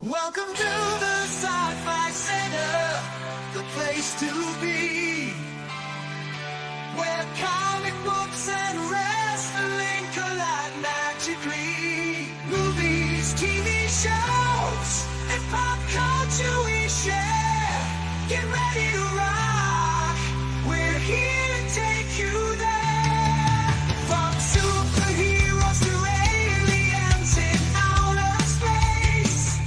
Welcome to the Sci-Fi Center, the place to be, where comic books and wrestling collide magically. Movies, TV shows, and pop culture we share. Get ready to rock, we're here to take you there. From superheroes to aliens in outer space,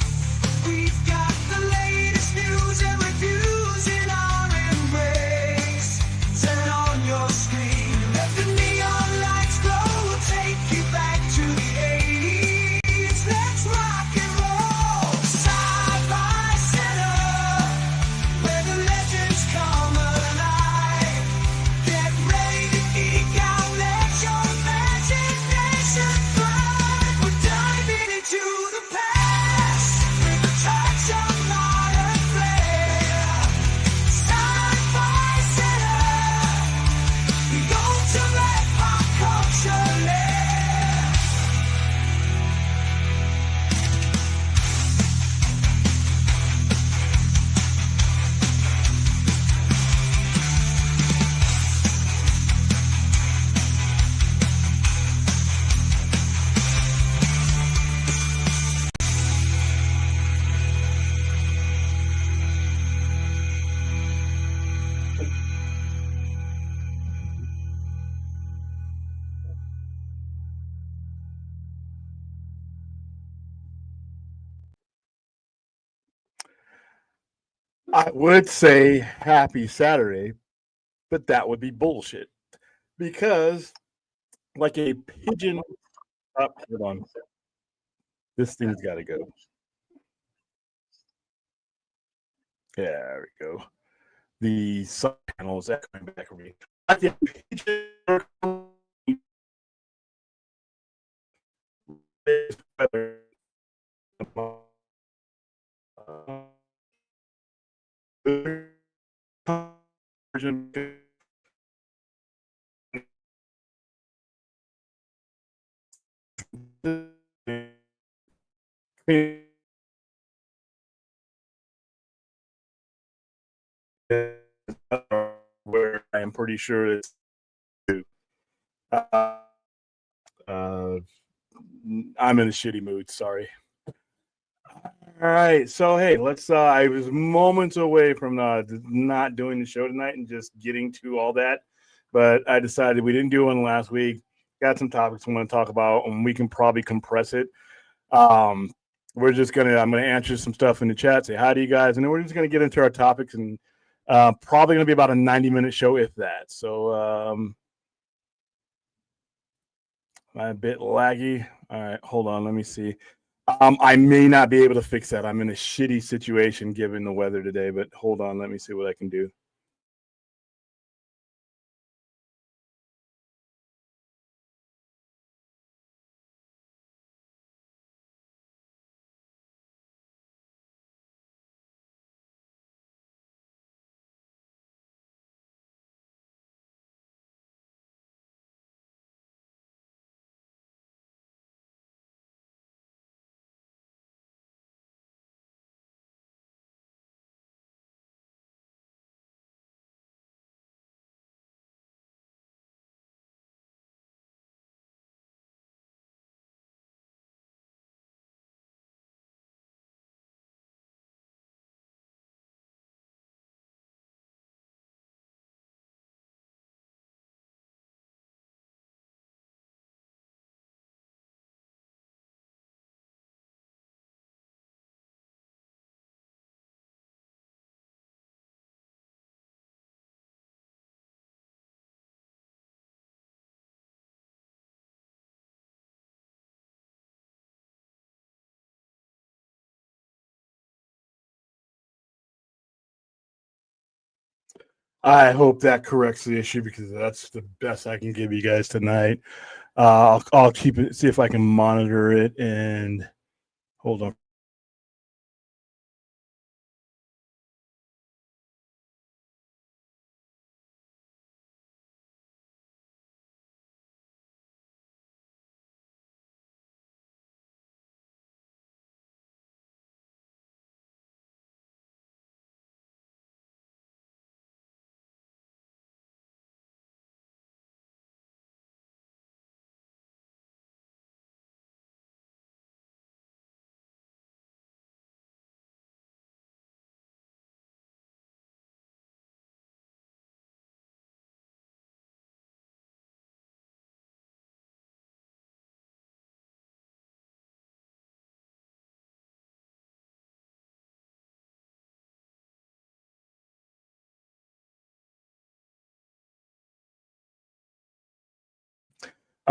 we've got the latest news and reviews in our embrace. Turn on your screen, let the neon lights glow. We'll take you back to the 80s. Let's rock and roll. Sci-Fi Center, where the legends come alive. Get ready to geek out, let your imagination fly. We're diving into the past with a touch of modern flair. Sci-Fi Center, the ultimate pop culture lair. I would say happy Saturday, but that would be bullshit because, like a pigeon. Hold on, this thing's got to go. Yeah, there we go. The sub panel is echoing back over me. Like a pigeon. Where I am pretty sure it's uh, uh, I'm in a shitty mood. Sorry. All right, so hey, let's. I was moments away from not doing the show tonight and just getting to all that, but I decided we didn't do one last week. Got some topics I want to talk about, and we can probably compress it. Um, we're just gonna. I'm gonna answer some stuff in the chat, say hi to you guys, and then we're just gonna get into our topics, and probably gonna be about a 90-minute show, if that. So, am I a bit laggy? All right, hold on. Let me see. I may not be able to fix that. I'm in a shitty situation given the weather today, but hold on. Let me see what I can do. I hope that corrects the issue because that's the best I can give you guys tonight. I'll keep it, see if I can monitor it, and hold on.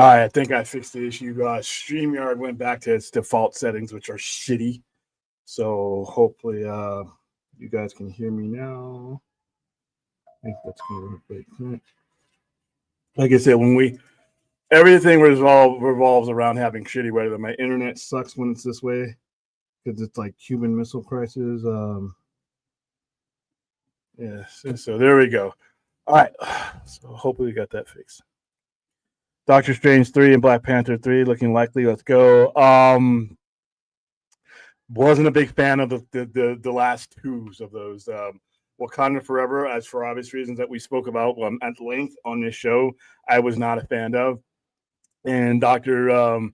All right, I think I fixed the issue. StreamYard went back to its default settings, which are shitty. So hopefully you guys can hear me now. I think that's going to work. Like I said, everything revolves around having shitty weather. My internet sucks when it's this way because it's like Cuban Missile Crisis. Yeah, so there we go. All right, so hopefully we got that fixed. Doctor Strange 3 and Black Panther 3 looking likely. Let's go. Wasn't a big fan of the last twos of those. Wakanda Forever, as for obvious reasons that we spoke about at length on this show, I was not a fan of. And Doctor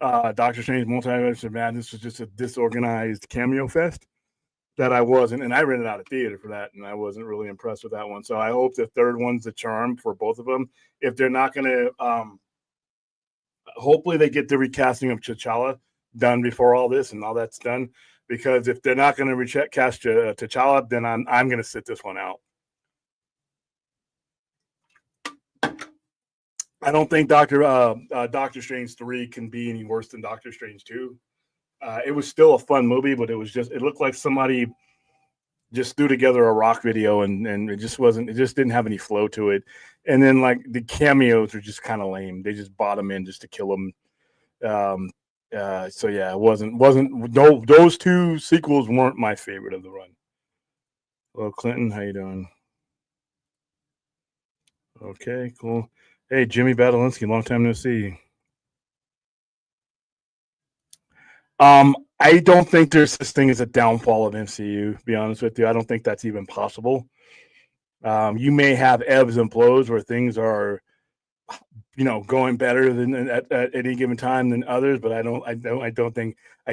Strange Multiverse of Madness was just a disorganized cameo fest that I wasn't, and I rented out a theater for that, and I wasn't really impressed with that one. So I hope the third one's the charm for both of them. If they're not going to, hopefully they get the recasting of T'Challa done before all this and all that's done. Because if they're not going to recast T'Challa, then I'm going to sit this one out. I don't think Doctor Strange 3 can be any worse than Doctor Strange 2. It was still a fun movie, but it looked like somebody just threw together a rock video and it just didn't have any flow to it. And then like the cameos are just kind of lame. They just bought them in just to kill them. So yeah, it wasn't those two sequels weren't my favorite of the run. Hello, Clinton, how you doing? Okay, cool. Hey, Jimmy Badalinsky, long time no see. I don't think there's such thing as a downfall of MCU, to be honest with you. I don't think that's even possible. You may have ebbs and flows where things are going better than at any given time than others, but I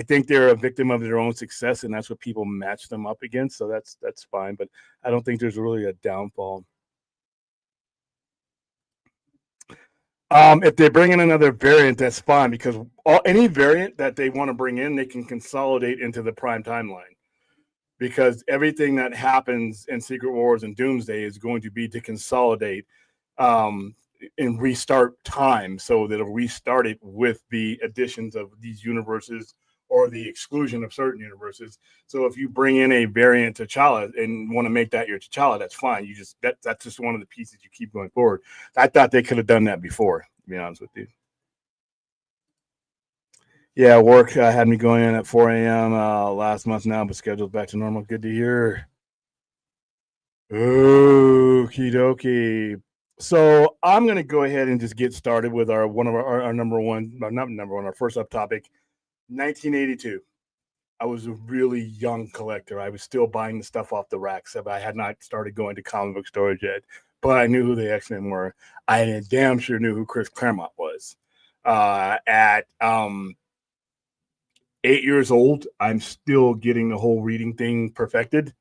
think they're a victim of their own success, and that's what people match them up against. So that's fine, but I don't think there's really a downfall. If they bring in another variant, that's fine because any variant that they want to bring in, they can consolidate into the prime timeline. Because everything that happens in Secret Wars and Doomsday is going to be to consolidate and restart time, so that it'll restart it with the additions of these universes or the exclusion of certain universes. So if you bring in a variant T'Challa and want to make that your T'Challa, that's fine. That's just one of the pieces you keep going forward. I thought they could have done that before, to be honest with you. Yeah, work had me going in at 4 a.m. Last month now, but schedule's back to normal. Good to hear. Okie dokie. So I'm going to go ahead and just get started with our number one, not number one, our first up topic, 1982. I was a really young collector. I was still buying the stuff off the racks. I had not started going to comic book stores yet, but I knew who the X-Men were. I damn sure knew who Chris Claremont was. At 8 years old, I'm still getting the whole reading thing perfected.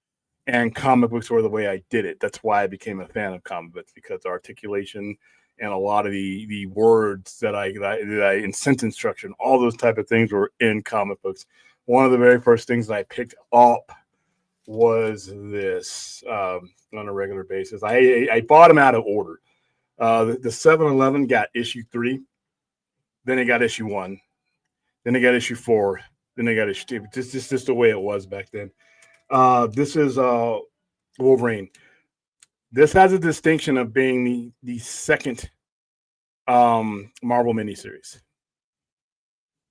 And comic books were the way I did it. That's why I became a fan of comic books, because articulation and a lot of the words that I in sentence structure and all those type of things were in comic books. One of the very first things that I picked up was this on a regular basis. I bought them out of order. The 7-Eleven got issue 3, then they got issue 1, then they got issue 4, then they got issue 2. Just the way it was back then. This is Wolverine. This has a distinction of being the second Marvel miniseries.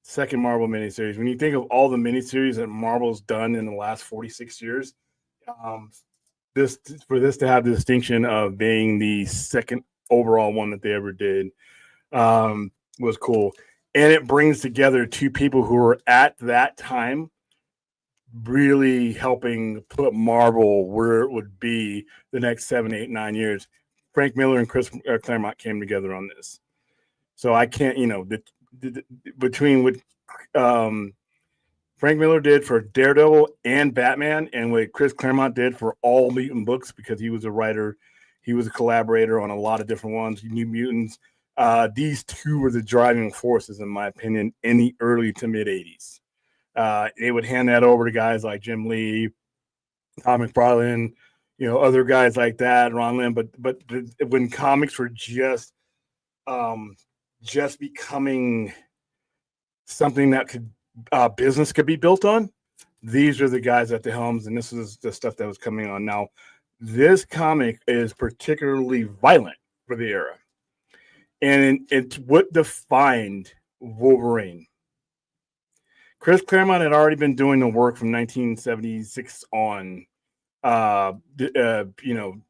Second Marvel miniseries. When you think of all the miniseries that Marvel's done in the last 46 years, this to have the distinction of being the second overall one that they ever did was cool. And it brings together two people who were at that time really helping put Marvel where it would be the next 7, 8, 9 years. Frank Miller and Chris Claremont came together on this. So I can't, between what Frank Miller did for Daredevil and Batman, and what Chris Claremont did for all mutant books, because he was a writer, he was a collaborator on a lot of different ones, New Mutants. These two were the driving forces, in my opinion, in the early to mid 80s. They would hand that over to guys like Jim Lee, Tom McFarlane, other guys like that, Ron Lim. But when comics were just just becoming something that could business could be built on. These are the guys at the helms, and this is the stuff that was coming on. Now, this comic is particularly violent for the era, and it's what defined Wolverine. Chris Claremont had already been doing the work from 1976 on, you know,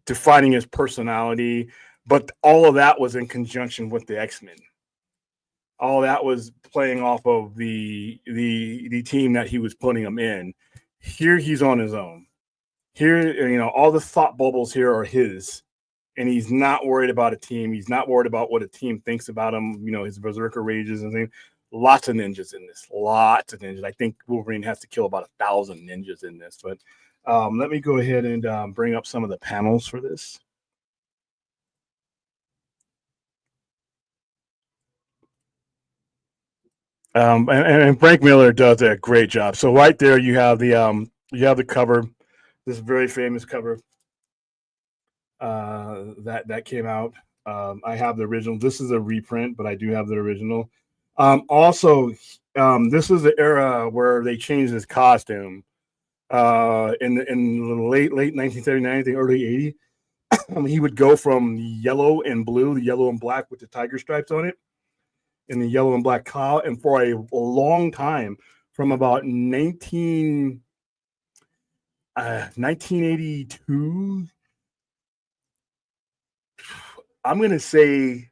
defining his personality, but all of that was in conjunction with the X-Men. All that was playing off of the team that he was putting him in. Here he's on his own. Here, you know, all the thought bubbles here are his, and he's not worried about a team. He's not worried about what a team thinks about him. You know, his berserker rages and things. Lots of ninjas in this. Lots of ninjas. I think Wolverine has to kill about 1,000 ninjas in this. But let me go ahead and bring up some of the panels for this. And Frank Miller does a great job. So right there, you have the cover, this very famous cover that came out. I have the original. This is a reprint, but I do have the original. Also, this is the era where they changed his costume. In the late 1979, the early 80s, he would go from yellow and blue, the yellow and black with the tiger stripes on it, in the yellow and black cowl, and for a long time, from about 1982, I'm going to say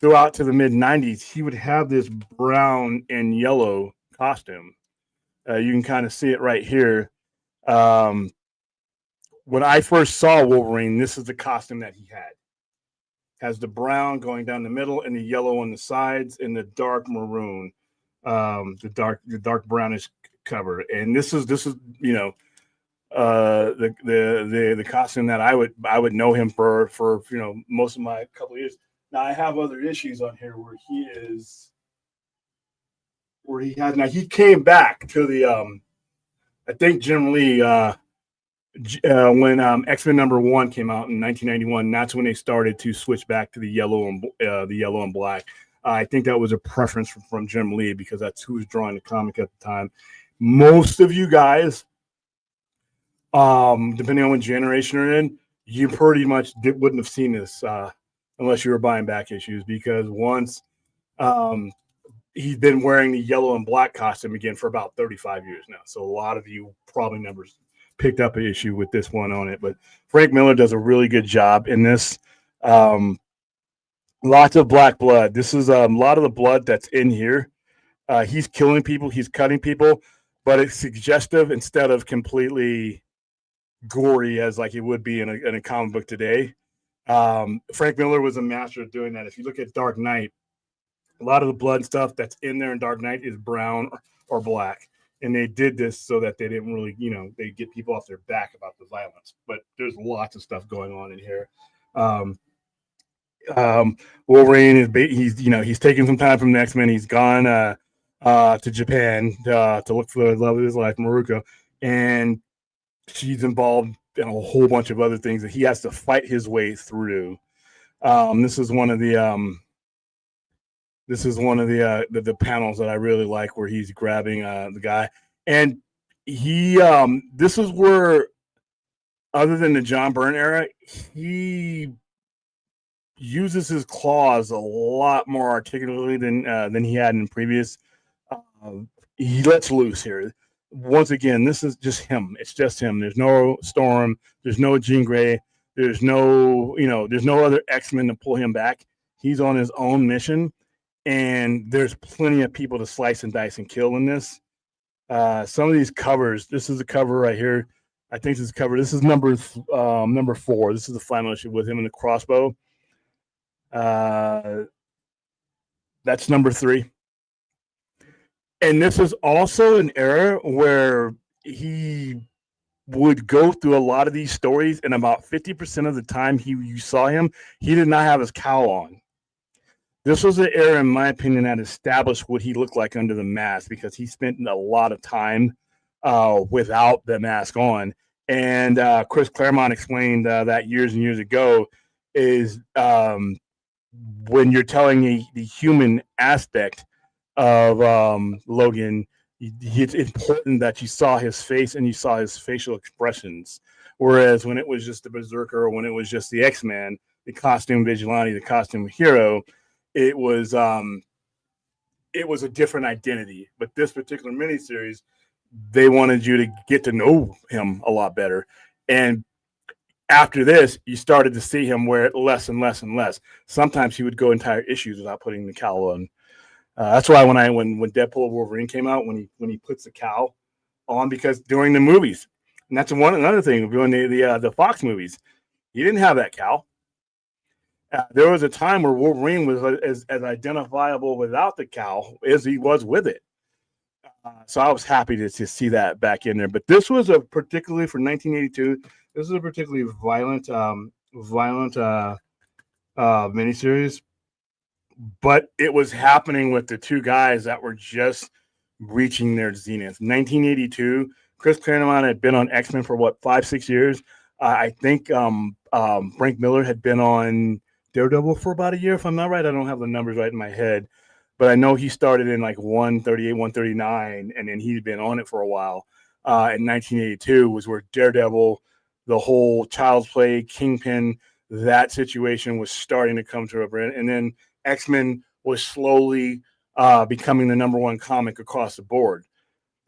throughout to the mid 90s, he would have this brown and yellow costume. You can kind of see it right here. When I first saw Wolverine, this is the costume that he had. Has the brown going down the middle and the yellow on the sides and the dark maroon, the dark brownish cover. And this is you know, the costume that I would know him for you know, most of my couple of years. Now I have other issues on here where he came back to the I think Jim Lee when X-Men #1 came out in 1991. That's when they started to switch back to the yellow and black. I think that was a preference from Jim Lee because that's who was drawing the comic at the time. Most of you guys, depending on what generation you're in, you pretty much wouldn't have seen this unless you were buying back issues, because once he's been wearing the yellow and black costume again for about 35 years now. So a lot of you probably never picked up an issue with this one on it. But Frank Miller does a really good job in this. Lots of black blood. This is a lot of the blood that's in here. He's killing people. He's cutting people. But it's suggestive instead of completely gory as like it would be in a comic book today. Frank Miller was a master of doing that. If you look at Dark Knight, a lot of the blood stuff that's in there in Dark Knight is brown or black. And they did this so that they didn't really, you know, they get people off their back about the violence. But there's lots of stuff going on in here. Wolverine he's taking some time from the X-Men. He's gone to Japan to look for the love of his life, Maruko, and she's involved in a whole bunch of other things that he has to fight his way through. This is one of the panels that I really like, where he's grabbing the guy, and he this is where, other than the John Byrne era, he uses his claws a lot more articulately than he had in previous. He lets loose here. Once again, this is just him. It's just him. There's no Storm. There's no Jean Grey. There's no other X-Men to pull him back. He's on his own mission. And there's plenty of people to slice and dice and kill in this. Some of these covers, this is a cover right here. I think this is cover. This is number 4. This is the final issue with him in the crossbow. That's number 3. And this is also an era where he would go through a lot of these stories, and about 50% of the time you saw him, he did not have his cowl on. This was an era, in my opinion, that established what he looked like under the mask, because he spent a lot of time without the mask on. And Chris Claremont explained that years and years ago is when you're telling the human aspect of Logan, it's important that you saw his face and you saw his facial expressions. Whereas when it was just the Berserker, or when it was just the X-Man, the costume vigilante, the costume hero, it was a different identity. But this particular miniseries, they wanted you to get to know him a lot better. And after this, you started to see him wear it less and less and less. Sometimes he would go entire issues without putting the cowl on. That's why when Deadpool Wolverine came out, when he puts the cowl on, because during the movies, and that's another thing during the Fox movies, he didn't have that cowl. There was a time where Wolverine was as identifiable without the cowl as he was with it. So I was happy to see that back in there. But this was a particularly for 1982. This is a particularly violent miniseries. But it was happening with the two guys that were just reaching their zenith. 1982, Chris Claremont had been on X-Men for 5-6 years. I think Frank Miller had been on Daredevil for about a year, if I'm not right. I don't have the numbers right in my head, but I know he started in like 138, 139, and then he'd been on it for a while. In 1982 was where Daredevil, the whole Child's Play, Kingpin, that situation was starting to come to a end. And then X-Men was slowly becoming the number one comic across the board.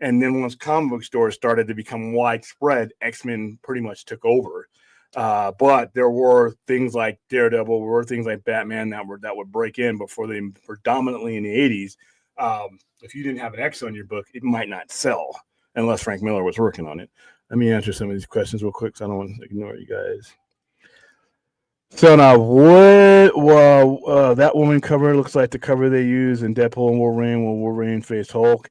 And then once comic book stores started to become widespread, X-Men pretty much took over. But there were things like Daredevil, there were things like Batman that would break in before they predominantly in the 80s. If you didn't have an X on your book, it might not sell unless Frank Miller was working on it. Let me answer some of these questions real quick so I don't want to ignore you guys. So now, that woman cover looks like the cover they use in Deadpool and Wolverine when Wolverine faced Hulk.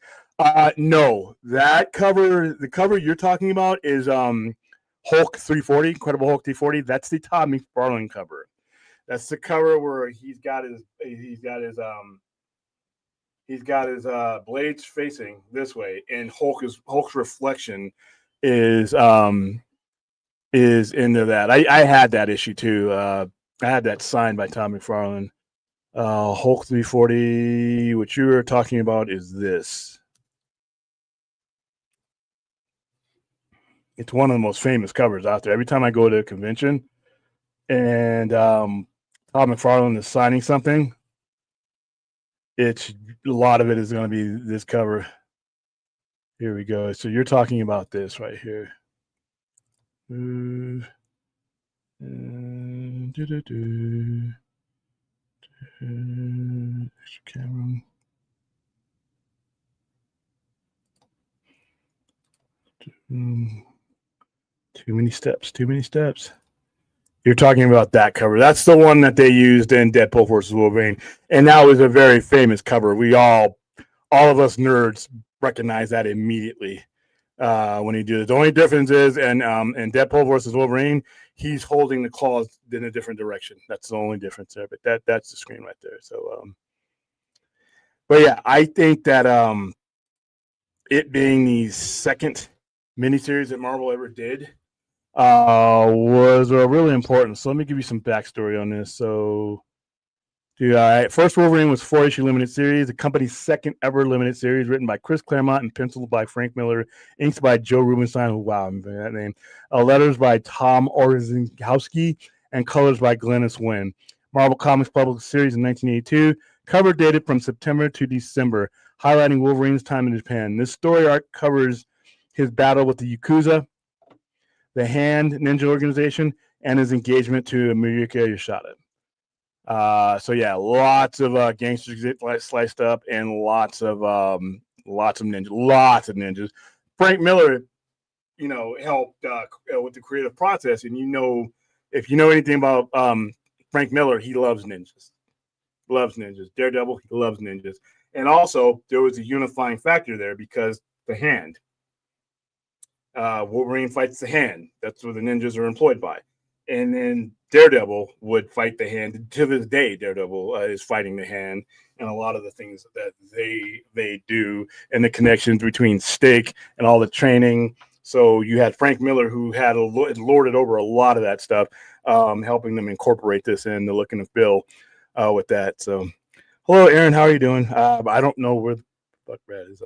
No, that cover, the cover you're talking about is Hulk 340, Incredible Hulk 340. That's the Todd McFarlane cover. That's the cover where he's got his blades facing this way, and Hulk's reflection is into that. I had that issue too. I had that signed by Todd McFarlane. Hulk 340, what you were talking about is this. It's one of the most famous covers out there. Every time I go to a convention and Todd McFarlane is signing something, a lot of it is going to be this cover. Here we go. So you're talking about this right here. Camera. Too many steps. You're talking about that cover. That's the one that they used in Deadpool versus Wolverine. And that was a very famous cover. We all of us nerds recognize that immediately when he did it. The only difference is in Deadpool versus Wolverine, he's holding the claws in a different direction. That's the only difference there. But that's the screen right there. So but yeah, I think that it being the second miniseries that Marvel ever did was really important. So let me give you some backstory on this. So, first Wolverine was 4-issue limited series, the company's second ever limited series, written by Chris Claremont and penciled by Frank Miller, inks by Joe Rubinstein. Wow, I'm that name. Letters by Tom Orzechowski, and colors by Glynis Wynn. Marvel Comics published the series in 1982. Cover dated from September to December, highlighting Wolverine's time in Japan. This story arc covers his battle with the Yakuza, the Hand Ninja Organization, and his engagement to Miyuki Yoshida. So yeah, lots of gangsters get sliced up, and lots of ninjas. Frank Miller, helped with the creative process, and if you know anything about Frank Miller, he loves ninjas. Daredevil, he loves ninjas. And also, there was a unifying factor there because the Hand. Wolverine fights the Hand. That's what the ninjas are employed by. And then Daredevil would fight the Hand. To this day, Daredevil is fighting the Hand, and a lot of the things that they do, and the connections between Stake and all the training. So you had Frank Miller, who had lorded over a lot of that stuff, helping them incorporate this in the look and feel. with that. So, hello, Aaron. How are you doing? I don't know where the fuck Brad is.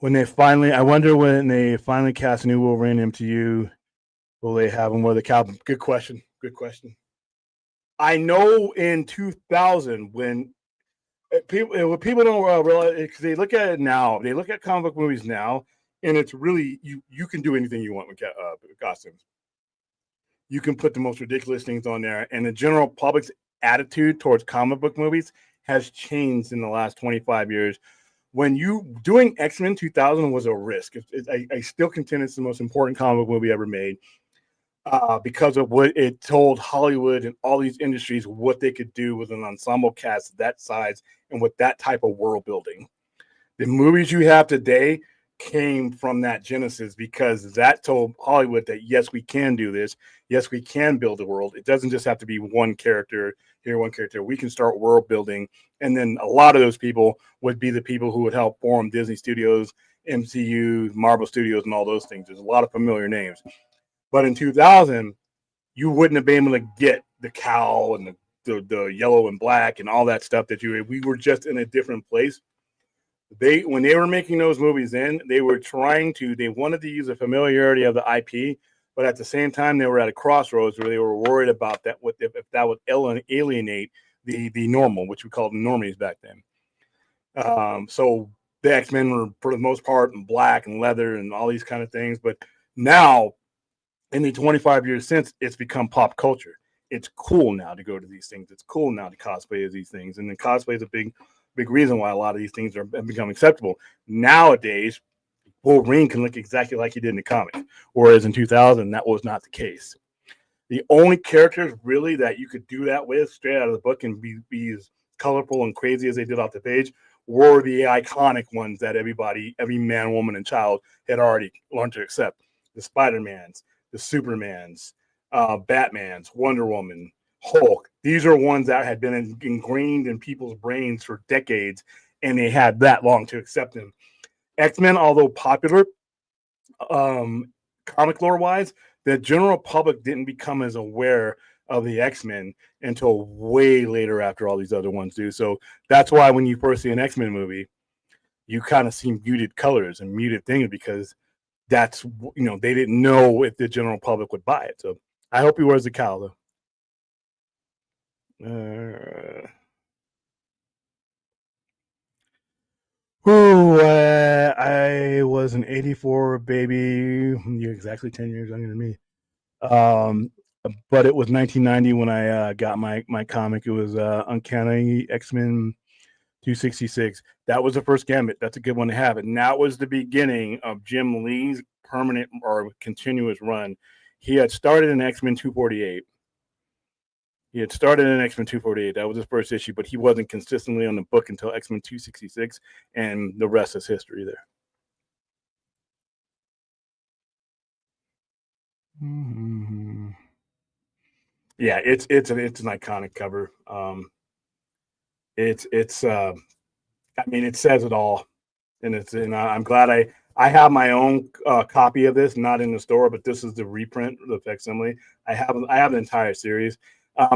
I wonder when they finally cast a new Wolverine MTU, will they have him with a cow? Good question. Good question. I know in 2000 when what people don't realize, because they look at it now, they look at comic book movies now, and it's really you can do anything you want with costumes. You can put the most ridiculous things on there, and the general public's attitude towards comic book movies has changed in the last 25 years. When you doing X-Men 2000 was a risk. I still contend it's the most important comic book movie ever made, because of what it told Hollywood and all these industries what they could do with an ensemble cast that size and with that type of world building. The movies you have today came from that genesis, because that told Hollywood that yes, we can do this. Yes, we can build a world. It doesn't just have to be one character here, one character. We can start world building. And then a lot of those people would be the people who would help form Disney Studios, MCU, Marvel Studios, and all those things. There's a lot of familiar names. But in 2000, you wouldn't have been able to get the cow and the yellow and black and all that stuff we were just in a different place. When they were making those movies then, they wanted to use the familiarity of the IP, but at the same time, they were at a crossroads where they were worried about that, if that would alienate the normal, which we called normies back then. So the X-Men were, for the most part, in black and leather and all these kind of things. But now, in the 25 years since, it's become pop culture. It's cool now to go to these things. It's cool now to cosplay as these things. And then cosplay is a big reason why a lot of these things have become acceptable. Nowadays, Wolverine can look exactly like he did in the comic, whereas in 2000, that was not the case. The only characters really that you could do that with straight out of the book and be as colorful and crazy as they did off the page were the iconic ones that every man, woman, and child had already learned to accept. The Spider-Mans, the Supermans, Batmans, Wonder Woman, Hulk. These are ones that had been ingrained in people's brains for decades, and they had that long to accept them. X-Men, although popular, comic lore wise, the general public didn't become as aware of the X-Men until way later after all these other ones do. So that's why when you first see an X-Men movie, you kind of see muted colors and muted things, because that's, they didn't know if the general public would buy it. So I hope he wears the cowl though. I was an 84 baby. You're exactly 10 years younger than me. But it was 1990 when I got my comic. It was Uncanny X-Men 266. That was the first Gambit. That's a good one to have. And that was the beginning of Jim Lee's permanent or continuous run. He had started in X-Men 248. That was his first issue, but he wasn't consistently on the book until X-Men 266, and the rest is history there. Mm-hmm. Yeah, it's an iconic cover. It says it all, and I'm glad I have my own copy of this, not in the store, but this is the reprint, the facsimile. I have the entire series.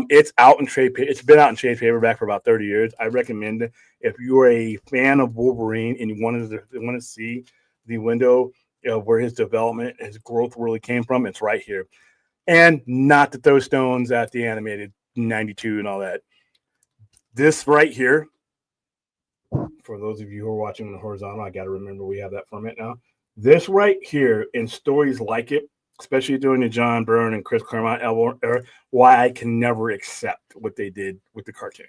It's out in trade. It's been out in trade paperback for about 30 years. I recommend it if you are a fan of Wolverine and you want to see the window where his development, his growth really came from. It's right here, and not to throw stones at the animated 92 and all that. This right here, for those of you who are watching on the horizontal, I got to remember we have that format now. This right here, in stories like it, especially during the John Byrne and Chris Claremont era, why I can never accept what they did with the cartoon.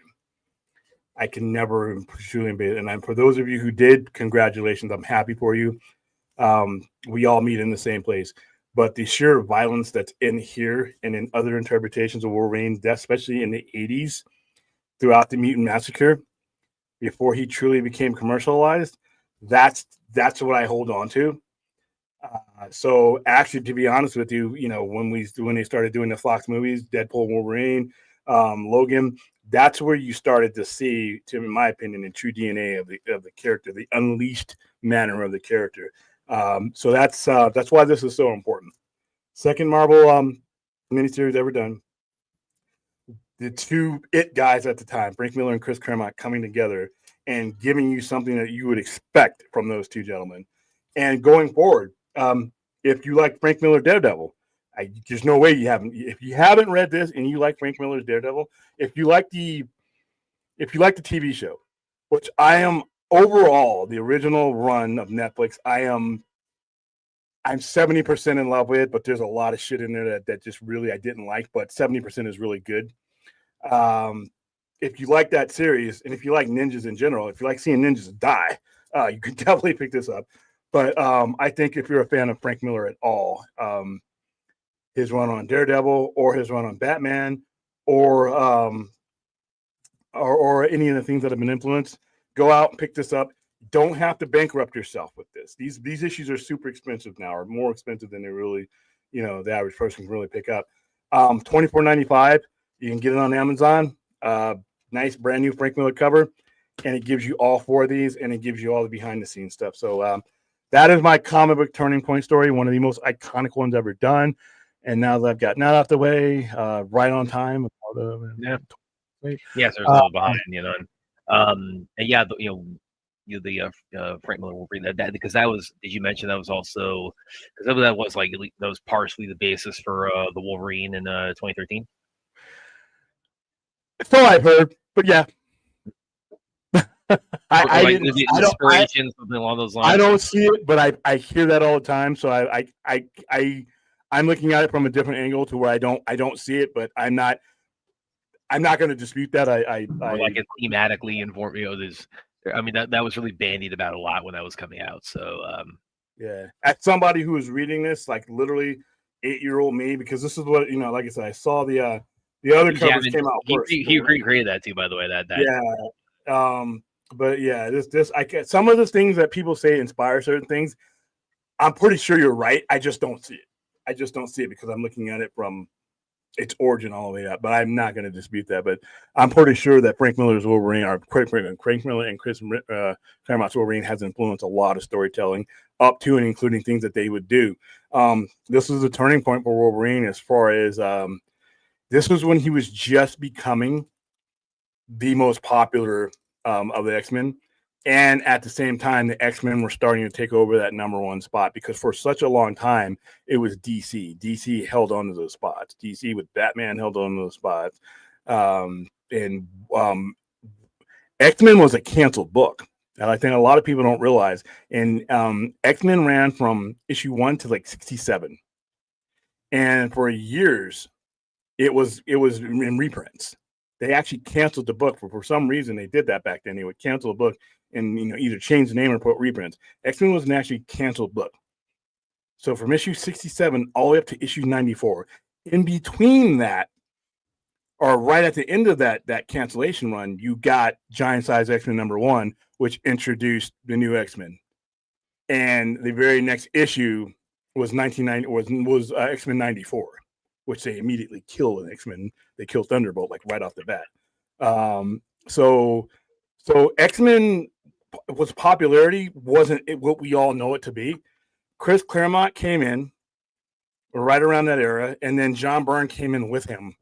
I can never truly embrace it. And for those of you who did, congratulations. I'm happy for you. We all meet in the same place. But the sheer violence that's in here and in other interpretations of Wolverine, especially in the 80s, throughout the Mutant Massacre, before he truly became commercialized, that's what I hold on to. So actually, to be honest with you, when they started doing the Fox movies, Deadpool, Wolverine, Logan, that's where you started to see, in my opinion, the true DNA of the character, the unleashed manner of the character. So that's why this is so important. Second Marvel miniseries ever done. the two it guys at the time, Frank Miller and Chris Claremont, coming together and giving you something that you would expect from those two gentlemen. And going forward, if you like Frank Miller Daredevil, there's no way you haven't. If you haven't read this and you like Frank Miller's Daredevil, if you like the TV show, which I am overall the original run of Netflix, I'm 70% in love with it, but there's a lot of shit in there that just really I didn't like, but 70% is really good. If you like that series, and if you like ninjas in general, if you like seeing ninjas die, you can definitely pick this up. But I think if you're a fan of Frank Miller at all, his run on Daredevil or his run on Batman or any of the things that have been influenced, go out and pick this up. Don't have to bankrupt yourself with this. These issues are super expensive now, or more expensive than they really, the average person can really pick up. $24.95. You can get it on Amazon. Nice brand new Frank Miller cover, and it gives you all four of these, and it gives you all the behind the scenes stuff. So that is my comic book turning point story, one of the most iconic ones ever done. And now that I've gotten that out the way, right on time. Yeah. Yes, there's a little behind, and yeah, the Frank Miller Wolverine, that because that was, did you mention that was also, because that was like, that was partially the basis for the Wolverine in 2013? So I've heard, but yeah. I didn't. Inspiration, something along those lines. I don't see it, but I hear that all the time. So I'm looking at it from a different angle to where I don't see it, but I'm not going to dispute that. I like it thematically informed. There's, I mean, that was really bandied about a lot when that was coming out. So yeah, as somebody who is reading this, like literally 8-year-old me, because this is what like I said, I saw the other covers came out first. He recreated that too, by the way. That yeah. But yeah, this I can, some of the things that people say inspire certain things. I'm pretty sure you're right. I just don't see it. Because I'm looking at it from its origin all the way up. But I'm not going to dispute that. But I'm pretty sure that Frank Miller's Wolverine, or Frank Miller and Chris Claremont's Wolverine, has influenced a lot of storytelling up to and including things that they would do. This was a turning point for Wolverine as far as this was when he was just becoming the most popular of the X-Men. And at the same time, the X-Men were starting to take over that number one spot, because for such a long time, it was DC. DC held on to those spots. DC with Batman held on to those spots. And X-Men was a canceled book. And I think a lot of people don't realize. And X-Men ran from issue 1 to like 67. And for years, it was in reprints. They actually canceled the book for some reason. They did that back then. They would cancel a book and either change the name or put reprints. X-Men was an actually canceled book. So from issue 67 all the way up to issue 94, in between that, or right at the end of that cancellation run, you got Giant Size X-Men number 1, which introduced the new X-Men. And the very next issue was X-Men 94. Which they immediately kill an X-Men. They kill Thunderbolt like right off the bat. So X-Men was popularity wasn't what we all know it to be. Chris Claremont came in right around that era, and then John Byrne came in with him,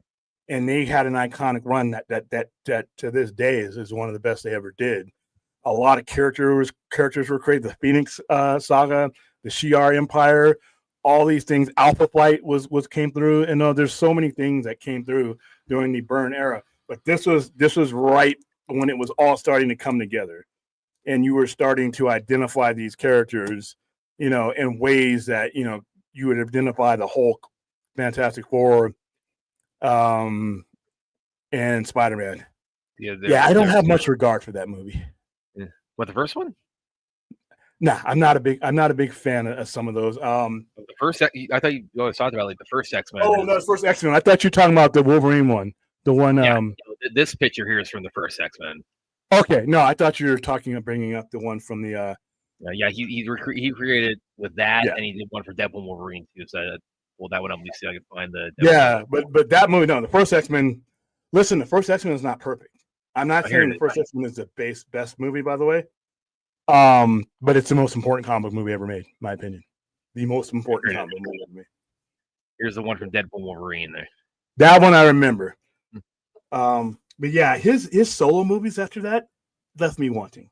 and they had an iconic run that to this day is one of the best they ever did. A lot of characters were created. The Phoenix saga, the Shi'ar Empire. All these things, Alpha Flight was came through, and there's so many things that came through during the Byrne era. But this was right when it was all starting to come together, and you were starting to identify these characters, in ways that you would identify the Hulk, Fantastic Four, and Spider-Man. Yeah, I don't have much regard for that movie. What, the first one? Nah, I'm not a big fan of some of those. The first, I thought you always talked about like the first X-Men. Oh, no, the first X-Men. I thought you were talking about the Wolverine one. The one. Yeah, this picture here is from the first X-Men. Okay, no, I thought you were bringing up the one from the. Yeah, he created with that, and he did one for Deadpool and Wolverine too. So well, that one I'm see if I can find the. But that movie, no, the first X-Men. Listen, the first X-Men is not perfect. I'm not saying the first X-Men is the best movie, by the way. But it's the most important comic movie ever made, in my opinion. The most important comic movie ever made. Here's the one from Deadpool Wolverine there. That one I remember. But yeah, his solo movies after that left me wanting.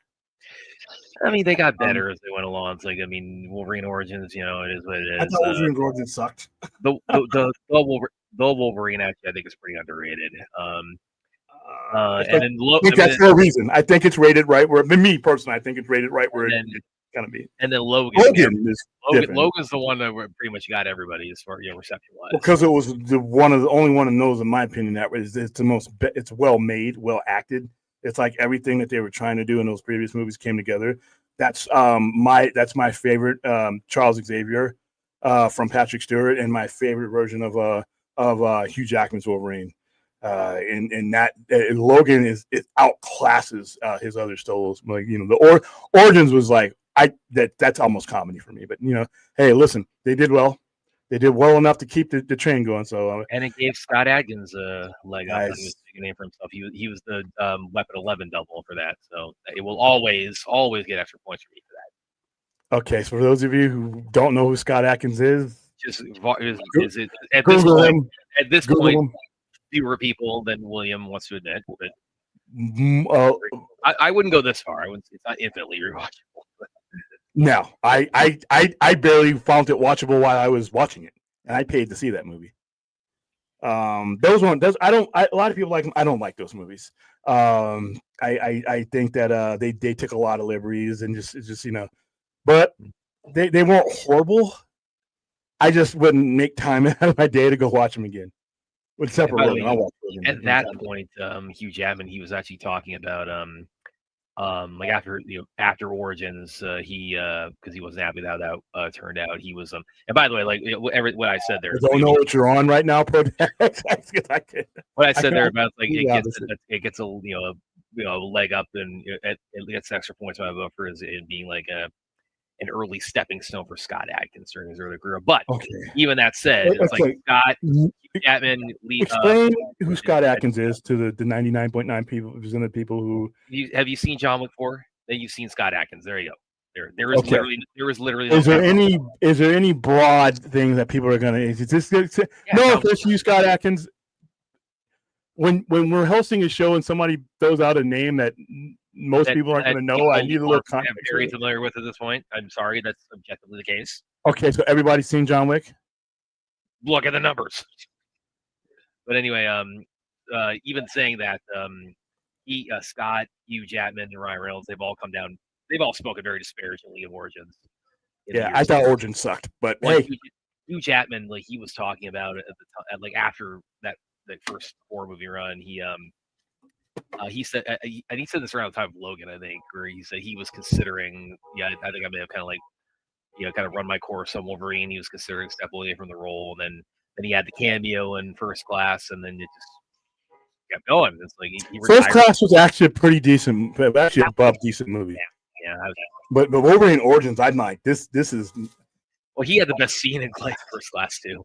I mean, they got better as they went along. It's like, I mean, Wolverine Origins, you know, it is what it I is. thought Wolverine Origins sucked. The Wolverine actually, I think, is pretty underrated. And then I think that's no reason. I think it's rated right where, me personally, I think it's rated right where it's gonna be. And then Logan is different. Logan's the one that pretty much got everybody as far reception wise. Because it was the only one of those, in my opinion, that is it's the most. It's well made, well acted. It's like everything that they were trying to do in those previous movies came together. That's my favorite Charles Xavier from Patrick Stewart, and my favorite version of Hugh Jackman's Wolverine. And that Logan it outclasses his other solos. Like, you know, the Origins was like that's almost comedy for me. But you know, hey, listen, they did well. They did well enough to keep the train going. So and it gave Scott Adkins a leg up. He was making a name for himself. He was the Weapon 11 double for that. So it will always get extra points for me for that. Okay, so for those of you who don't know who Scott Adkins is, just at this point, fewer people than William wants to admit. But I wouldn't go this far. I wouldn't. It's not infinitely rewatchable. No, I barely found it watchable while I was watching it, and I paid to see that movie. A lot of people like them. I don't like those movies. I think that they took a lot of liberties and just you know, but they weren't horrible. I just wouldn't make time out of my day to go watch them again. Except for Logan, I'll watch Logan. At that point, Hugh Jackman, he was actually talking about like after Origins, he because he wasn't happy with how that turned out. He was and by the way, like what I said there. I don't know what you're on right now, Pro. What I said there about like it gets a leg up and it gets extra points by vote for it being like an early stepping stone for Scott Adkins during his early career. But even that said, it's like Scott Chapman. Explain who Scott Adkins is to the 99.9% of people who have you seen John Wick 4? Then you've seen Scott Adkins. There you go. There was literally. Is there any broad thing that people are gonna? Is this no? If you Scott Adkins. When we're hosting a show and somebody throws out a name that most people aren't going to know, I need a little context. I'm very familiar with at this point. I'm sorry, that's objectively the case. Okay, so everybody's seen John Wick. Look at the numbers. But anyway, even saying that, Scott, Hugh Jackman, and Ryan Reynolds, they've all come down. They've all spoken very disparagingly of Origins. Yeah, I thought Origins sucked, but hey, Hugh Jackman, like he was talking about it at the time, like after that first 4 movie run, he said, and he said this around the time of Logan, I think, where he said he was considering, I think I may have kind of like, kind of run my course on Wolverine. He was considering step away from the role, and then he had the cameo in First Class, and then it just kept going. It's like he First Class was actually a pretty decent, actually above decent movie. Yeah. But Wolverine Origins, I'm like, this is. Well, he had the best scene in First Class too.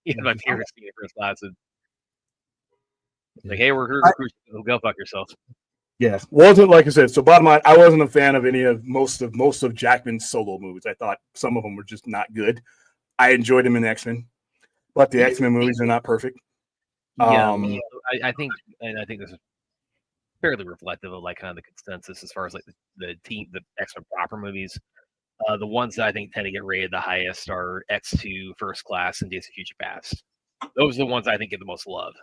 He had my favorite scene in First Class. And like, hey, we're here to go fuck yourself. Yeah, wasn't like I said. So bottom line, I wasn't a fan of most of Jackman's solo movies. I thought some of them were just not good. I enjoyed them in X-Men, but the X-Men movies are not perfect. I think this is fairly reflective of like kind of the consensus as far as like the X-Men proper movies. The ones that I think tend to get rated the highest are X2, First Class, and Days of Future Past. Those are the ones I think get the most love.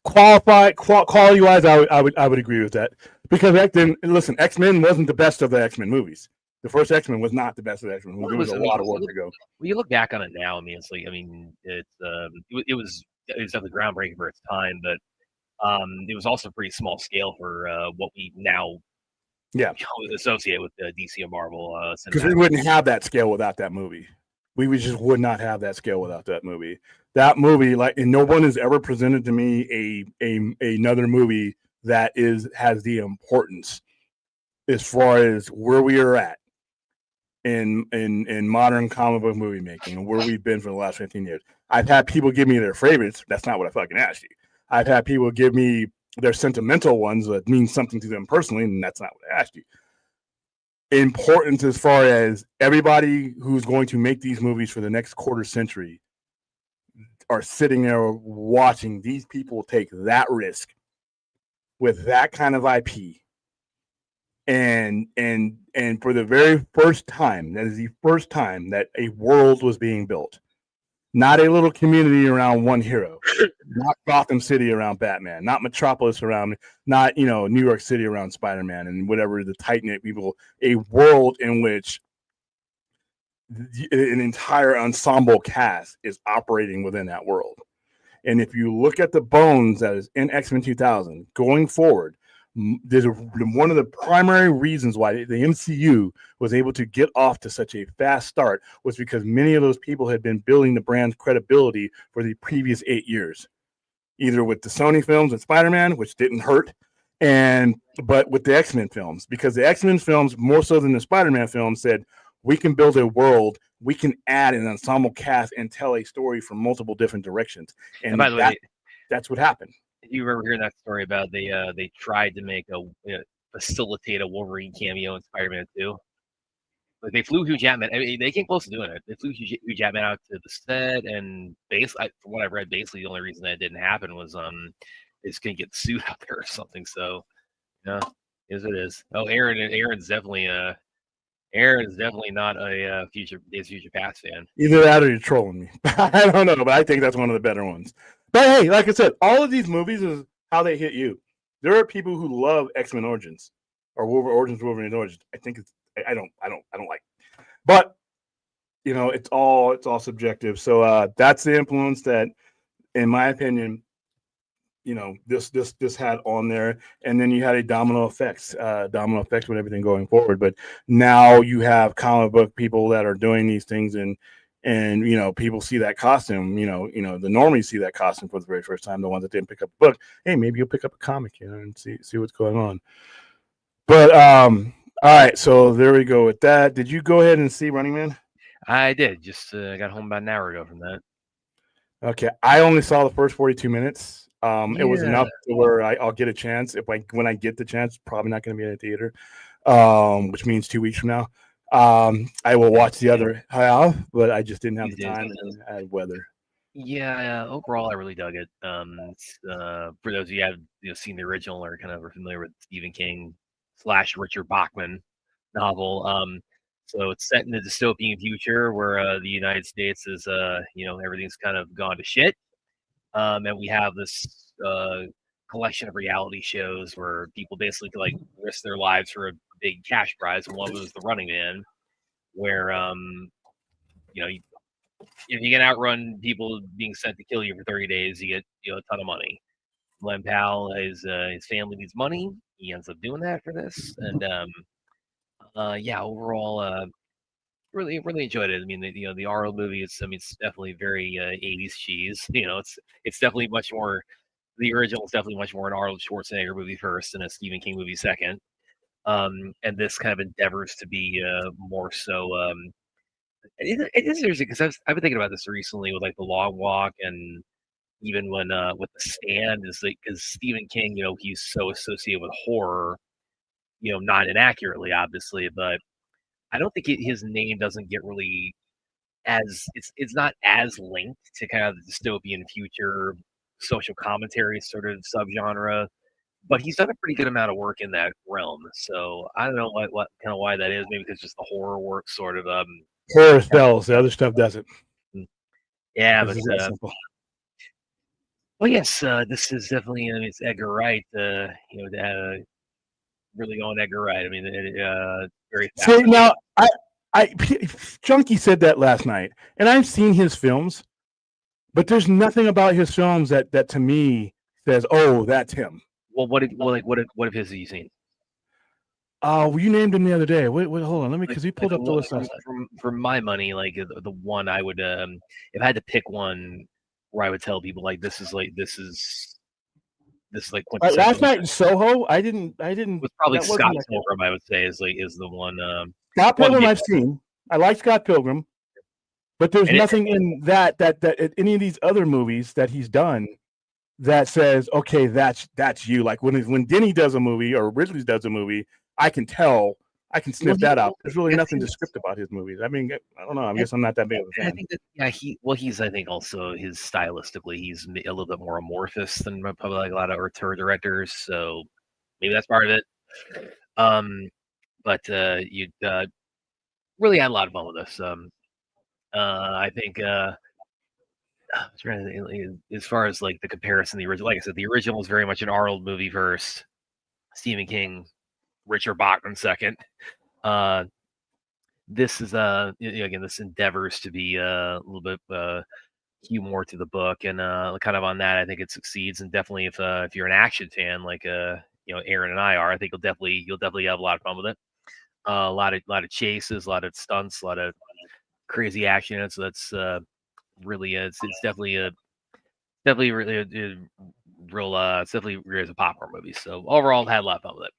Quality wise, I would agree with that, because X-Men wasn't the best of the X-Men movies. The first X-Men was not the best of the X-Men movies. There was a lot of work to go. When you look back on it now, I mean, it's like, it was definitely groundbreaking for its time, but it was also pretty small scale for what we now associate with DC and Marvel. Because we wouldn't have that scale without that movie. We just would not have that scale without that movie. That movie, and no one has ever presented to me another movie that has the importance as far as where we are at in modern comic book movie making and where we've been for the last 15 years. I've had people give me their favorites. That's not what I fucking asked you. I've had people give me their sentimental ones that mean something to them personally, and that's not what I asked you. Importance as far as everybody who's going to make these movies for the next quarter century. are sitting there watching these people take that risk with that kind of IP. And for the very first time, that is the first time that a world was being built. Not a little community around one hero, not Gotham City around Batman, not Metropolis around, not New York City around Spider-Man and whatever the tight-knit people. A world in which an entire ensemble cast is operating within that world. And if you look at the bones that is in X-Men 2000 going forward, there's one of the primary reasons why the MCU was able to get off to such a fast start was because many of those people had been building the brand's credibility for the previous 8 years, either with the Sony films and Spider-Man, which didn't hurt, but with the X-Men films, because the X-Men films, more so than the Spider-Man films, said, we can build a world, we can add an ensemble cast and tell a story from multiple different directions. And by the way, that's what happened. You remember hearing that story about they tried to make facilitate a Wolverine cameo in Spider-Man 2? Like they flew Hugh Jackman. I mean, they came close to doing it. They flew Hugh Jackman out to the set, and basically, from what I've read, basically the only reason that didn't happen was it's gonna get sued out there or something. So, yeah, is it is. Oh, Aaron's definitely not a future past fan. Either that or you're trolling me. I don't know, but I think that's one of the better ones. But hey, like I said, all of these movies is how they hit you. There are people who love X-Men Origins or Wolverine Origins. I think I don't like. But it's all subjective. So that's the influence that, in my opinion, this had on there. And then you had a domino effect with everything going forward. But now you have comic book people that are doing these things, and people see that costume, the normies see that costume for the very first time, the ones that didn't pick up a book. Hey, maybe you'll pick up a comic, and see what's going on. But all right, so there we go with that. Did you go ahead and see Running Man? I did. Just got home about an hour ago from that. Okay, I only saw the first 42 minutes. It was enough to where I'll get a chance. When I get the chance, probably not going to be in a theater, which means 2 weeks from now. I will watch the other half, but I just didn't have the time and I had weather. Yeah, overall, I really dug it. For those of you who have seen the original or kind of are familiar with Stephen King / Richard Bachman novel, so it's set in a dystopian future where the United States is, everything's kind of gone to shit, and we have this collection of reality shows where people basically risk their lives for a big cash prize, and one was the Running Man, where if you can outrun people being sent to kill you for 30 days, you get a ton of money. Len Powell, his family needs money. He ends up doing that for this, and overall, really enjoyed it. I mean, the Arnold movie is, it's definitely very 80s cheese. It's definitely much more. The original is definitely much more an Arnold Schwarzenegger movie first and a Stephen King movie second. And this kind of endeavors to be more so. It is interesting because I've been thinking about this recently with the Long Walk, and even when with The Stand, is because Stephen King, he's so associated with horror, not inaccurately, obviously, but I don't think his name doesn't get really it's not as linked to kind of the dystopian future social commentary sort of subgenre. But he's done a pretty good amount of work in that realm. So I don't know what kind of why that is. Maybe because just the horror work sort of horror sells, the other stuff doesn't. Yeah, but well, yes, this is definitely. It's Edgar Wright. Really going Edgar Wright. I mean, very. See, now Junkie said that last night, and I've seen his films, but there's nothing about his films that to me says, "Oh, that's him." Well, what of his have you seen? You named him the other day. Wait, hold on. Let me, because you pulled up the list. For my money, the one I would, if I had to pick one, where I would tell people this is last night in Soho. I didn't. It was probably Scott Pilgrim. I would say is the one. Scott Pilgrim I've seen. I like Scott Pilgrim, but there's nothing in that any of these other movies that he's done that says, okay, that's you. Like when Denny does a movie or Ridley does a movie, I can tell I can sniff that out. There's really I nothing think- descriptive about his movies. I mean, I don't know. I guess I'm not that big of a I fan. think that he's I think also his stylistically he's a little bit more amorphous than probably like a lot of auteur directors, so maybe that's part of it. But you really had a lot of fun with this. I think I'm trying to think, as far as like the comparison, the original, like I said, the original was very much an Arnold movie first, Stephen King, Richard Bachman second. This is again, this endeavors to be a little bit humor to the book, and kind of on that, I think it succeeds. And definitely, if you're an action fan like Aaron and I are, I think you'll definitely have a lot of fun with it. A lot of chases, a lot of stunts, a lot of crazy action. So that's really it's definitely really a real it's definitely really a popcorn movie. So overall, had a lot of fun with it.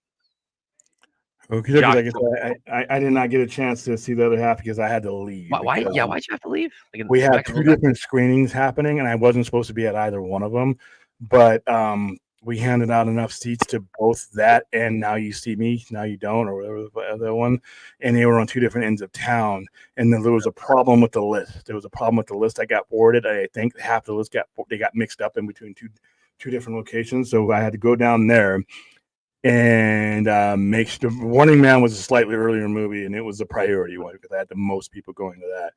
Okay, Josh, like I did not get a chance to see the other half because I had to leave. why'd you have to leave? We had two different screenings happening, and I wasn't supposed to be at either one of them. But we handed out enough seats to both that and Now You See Me, Now You Don't, or whatever the other one. And they were on two different ends of town. And then there was a problem with the list. There was a problem with the list. I got forwarded. I think half the list got mixed up in between two different locations. So I had to go down there and make sure. Running Man was a slightly earlier movie, and it was the priority one because I had the most people going to that.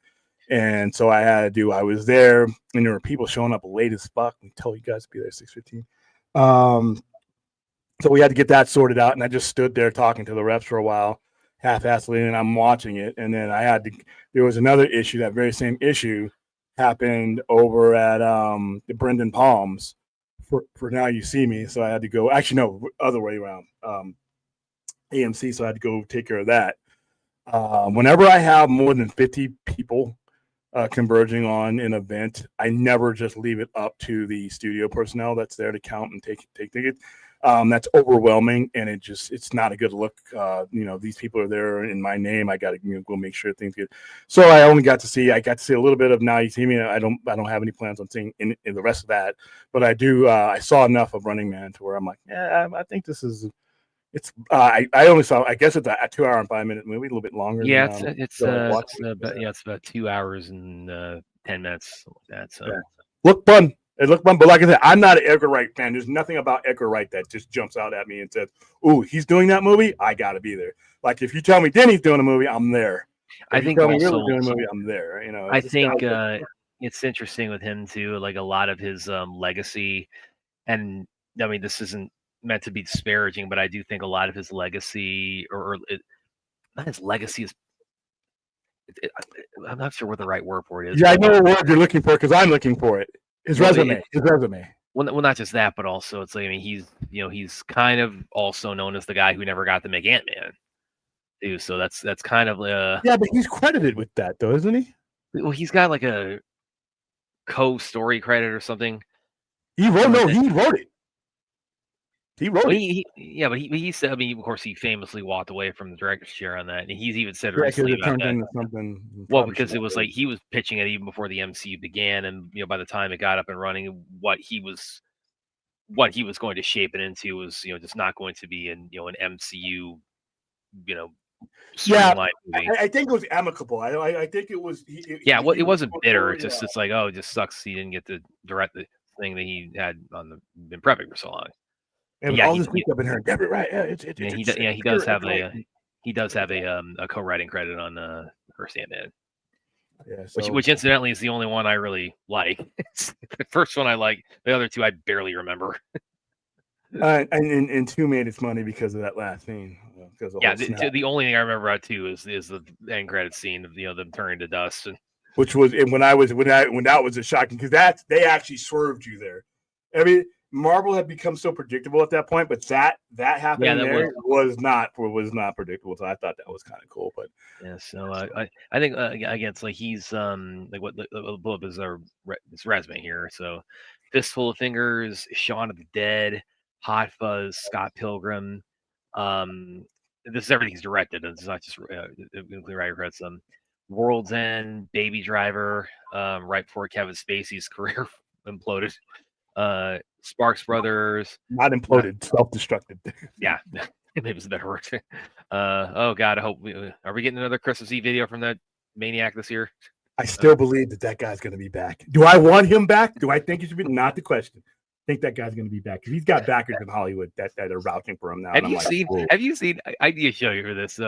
And so I was there, and there were people showing up late as fuck. We tell you guys to be there 6:15. So we had to get that sorted out, and I just stood there talking to the reps for a while, half-assedly, and I'm watching it. And then there was another issue. That very same issue happened over at the Brendan Palms for Now You See Me. So I had to go. Actually, no, other way around. AMC. So I had to go take care of that. Whenever I have more than 50 people converging on an event, I never just leave it up to the studio personnel that's there to count and take tickets. That's overwhelming, and it's not a good look. These people are there in my name. I got to go make sure things get. So I got to see a little bit of Now You See Me. I don't have any plans on seeing in the rest of that, but I do. I saw enough of Running Man to where I'm like, yeah, I think this is. It's I only saw. I guess it's a 2 hour and 5 minute movie, a little bit longer. Yeah, than, it's about 2 hours and 10 minutes. Like that. So look fun. It looked fun, but like I said, I'm not an Edgar Wright fan. There's nothing about Edgar Wright that just jumps out at me and says, "Ooh, he's doing that movie. I got to be there." Like if you tell me Denny's doing a movie, I'm there. I think also doing a movie, I'm there. I think it's interesting with him too. Like a lot of his legacy, and I mean this isn't meant to be disparaging, but I do think a lot of his legacy, not his legacy is. I'm not sure what the right word for it is. Yeah, I know what word you're looking for because I'm looking for it. His resume. Well, not just that, but also it's like he's kind of also known as the guy who never got to make Ant-Man, too. So that's kind of yeah, but he's credited with that though, isn't he? Well, he's got like a co-story credit or something. He wrote it. He wrote it. But he said. I mean, of course, he famously walked away from the director's chair on that, and he's even said because recently it turned into something. Well, because it was like he was pitching it even before the MCU began, and by the time it got up and running, what he was going to shape it into was just not going to be an MCU streamlined movie. I think it was amicable. I think it was. It wasn't bitter. It's like, oh, it just sucks he didn't get to direct the thing that he had been prepping for so long. And all this people have been hearing, right? Yeah, he does have a co-writing credit on the first Ant-Man. Yeah, so, which incidentally is the only one I really like. It's the first one I like. The other two I barely remember. And two made its money because of that last scene. The only thing I remember about two is the end credit scene of them turning to dust, which was when that was a shocking because they actually swerved you there. I mean, Marvel had become so predictable at that point, but that happening was not predictable. So I thought that was kind of cool. But yeah, so I think again, it's like he's like what pull up his resume here. So Fistful of Fingers, Shaun of the Dead, Hot Fuzz, Scott Pilgrim. This is everything he's directed. It's not just including writer credits. World's End, Baby Driver, right before Kevin Spacey's career imploded. Sparks Brothers, not imploded, self-destructed. Yeah, Maybe it's a better word. Oh God, I hope are we getting another Christmas Eve video from that maniac this year? I still believe that guy's going to be back. Do I want him back? Do I think he should be? Not the question. I think that guy's going to be back because he's got backers in Hollywood that are vouching for him now. Have you seen? Have you seen? I need to show you for this.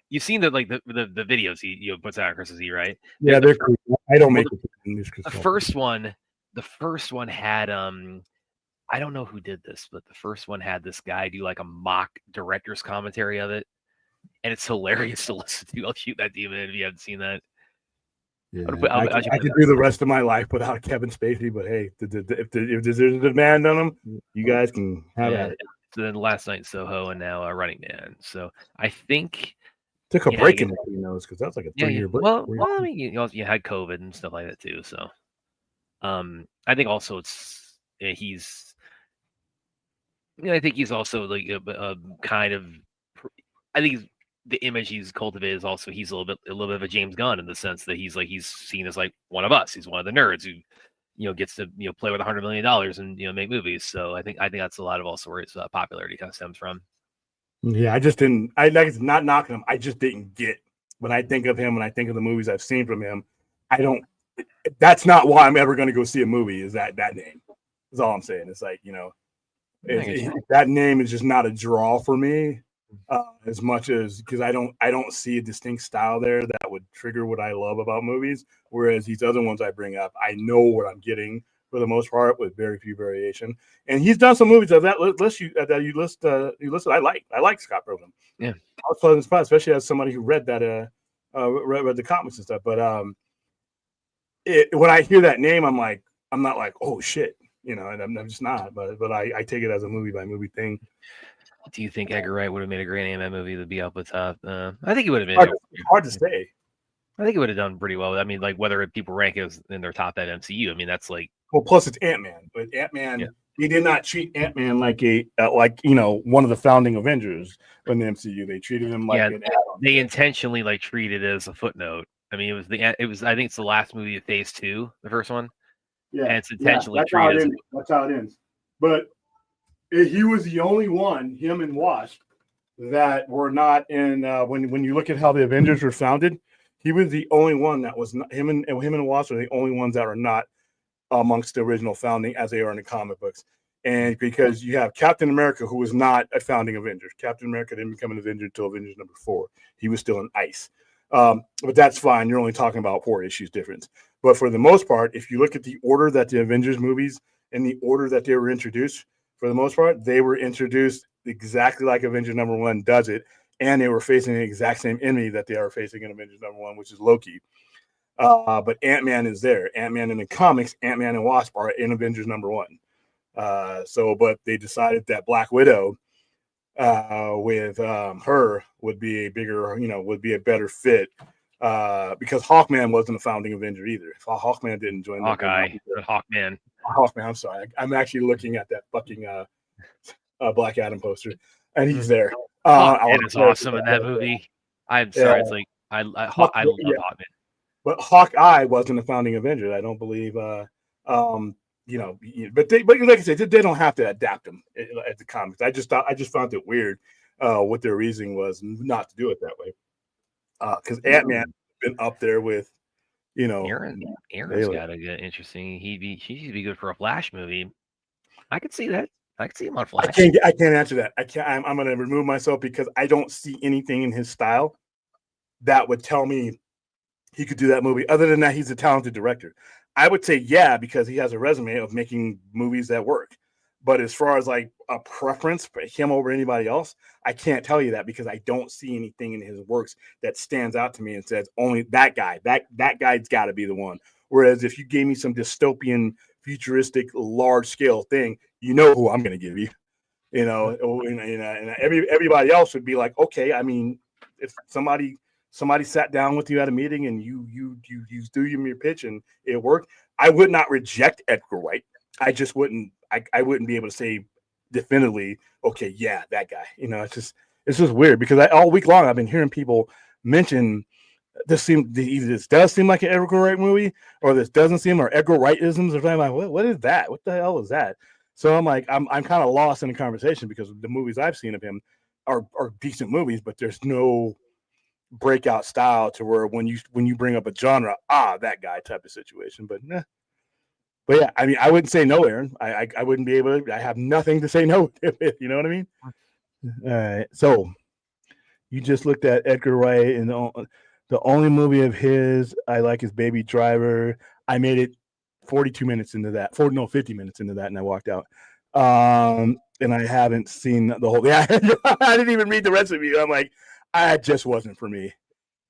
You've seen the videos he puts out on Christmas Eve, right? Yeah, they're cool. I don't make it. The first one had I don't know who did this, but the first one had this guy do like a mock director's commentary of it, and it's hilarious to listen to. I'll shoot that demon if you haven't seen that. Yeah, I could do the rest of my life without Kevin Spacey, but hey, if there's a demand on him, you guys can have at it. So then last night Soho and now Running Man. So I think took a break in between those because that's like a 3-year break. Well, I mean, you had COVID and stuff like that too. So, I think also he's. I think he's also like a kind of. I think the image he's cultivated is also he's a little bit of a James Gunn in the sense that he's seen as like one of us. He's one of the nerds who gets to play with $100 million and make movies. So I think that's a lot of also where his popularity kind of stems from. Yeah, I just didn't. I like it's not knocking him. I just didn't get when I think of him. When I think of the movies I've seen from him, I don't. That's not why I'm ever going to go see a movie. Is that name? That's all I'm saying. It's like that name is just not a draw for me. As much as because I don't see a distinct style there that would trigger what I love about movies. Whereas these other ones I bring up, I know what I'm getting for the most part with very few variation. And he's done some movies of that list you listed. I like Scott Pilgrim. Yeah, I was pleasant spot, especially as somebody who read that read the comics and stuff. But when I hear that name, I'm not like, oh shit, and I'm just not. But I take it as a movie by movie thing. Do you think Edgar Wright would have made a great Ant-Man movie to be up with top? I think he would have made hard to say. I think it would have done pretty well. I mean, like whether people rank it as in their top at MCU. I mean, that's like plus it's Ant-Man, but Ant-Man he did not treat Ant-Man like one of the founding Avengers in the MCU. They treated him like an add-on. They intentionally treated it as a footnote. I mean, it was I think it's the last movie of Phase 2, the first one. Yeah, and it's intentionally treated. That's how it ends. But he was the only one, him and Wasp, that were not in. When you look at how the Avengers were founded, he was the only one that was not. Him and Wasp are the only ones that are not amongst the original founding as they are in the comic books. And because you have Captain America, who was not a founding Avenger. Captain America didn't become an Avenger until Avengers number 4. He was still in ice. But that's fine. You're only talking about 4 issues difference. But for the most part, if you look at the order that the Avengers movies and the order that they were introduced, for the most part, they were introduced exactly like Avengers number 1 does it. And they were facing the exact same enemy that they are facing in Avengers number 1, which is Loki. But Ant-Man is there. Ant-Man in the comics, Ant-Man and Wasp are in Avengers number 1. But they decided that Black Widow with her would be a bigger, would be a better fit because Hawkman wasn't a founding Avenger either. Hawkman didn't join. Hawkman. I'm sorry. I'm actually looking at that fucking Black Adam poster, and he's there. Hawkman is awesome in that movie. I'm sorry. It's like I love Hawkman. But Hawkeye wasn't a founding Avenger. I don't believe. But like I said, they don't have to adapt them at the comics. I just found it weird what their reasoning was not to do it that way. Because Ant-Man been up there with, Aaron's got a good interesting. She'd be good for a Flash movie. I could see that. I could see him on Flash. I can't answer that. I'm going to remove myself because I don't see anything in his style that would tell me he could do that movie. Other than that, he's a talented director. I would say because he has a resume of making movies that work. But as far as like a preference for him over anybody else, I can't tell you that because I don't see anything in his works that stands out to me and says only that guy. That guy's got to be the one. Whereas if you gave me some dystopian, futuristic, large scale thing, you know who I'm going to give you. And everybody else would be like, okay. I mean, if somebody sat down with you at a meeting and you do your pitch and it worked, I would not reject Edgar Wright. I just wouldn't. I wouldn't be able to say definitively, okay, yeah, that guy. It's just weird because all week long I've been hearing people mention either this does seem like an Edgar Wright movie or this doesn't seem, or Edgar Wright-isms or something. Like, what is that? What the hell is that? So I'm like, I'm kind of lost in the conversation because the movies I've seen of him are decent movies, but there's no breakout style to where when you bring up a genre, that guy type of situation. But yeah, I mean, I wouldn't say no, Aaron. I wouldn't be able to. I have nothing to say no with. You know what I mean? All right. So you just looked at Edgar Wright, and the only movie of his I like is Baby Driver. I made it 42 minutes into that. 50 minutes into that, and I walked out. And I haven't seen the whole. Yeah, I didn't even read the rest of it. I'm like, it just wasn't for me.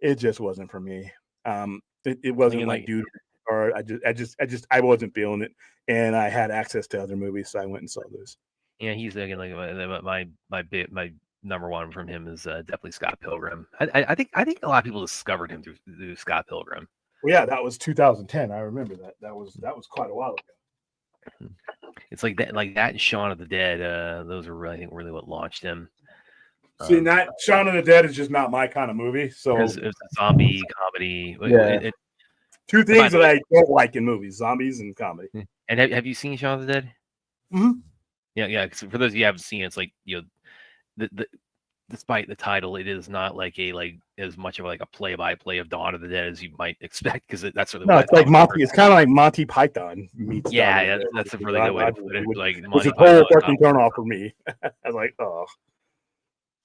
It just wasn't for me. It wasn't like, dude, or I wasn't feeling it, and I had access to other movies, so I went and saw those. Yeah, he's again like my number one from him is definitely Scott Pilgrim. I think a lot of people discovered him through Scott Pilgrim. Well, yeah, that was 2010. I remember that. That was quite a while ago. It's like that and Shaun of the Dead. Those are really, I think, really what launched him. See, Shaun of the Dead is just not my kind of movie. So it's a zombie comedy. Yeah. Two things that I don't like in movies: zombies and comedy. And have you seen Shaun of the Dead? Mm-hmm. Yeah. For those of you who haven't seen it, it's like despite the title, it is not like as much of like a play-by-play of Dawn of the Dead as you might expect, because that's really it's like Monty. It's kind of like Monty Python meets. Yeah, that's a really good way to put it. Like Monty Python, a whole fucking turn off for me. I was like,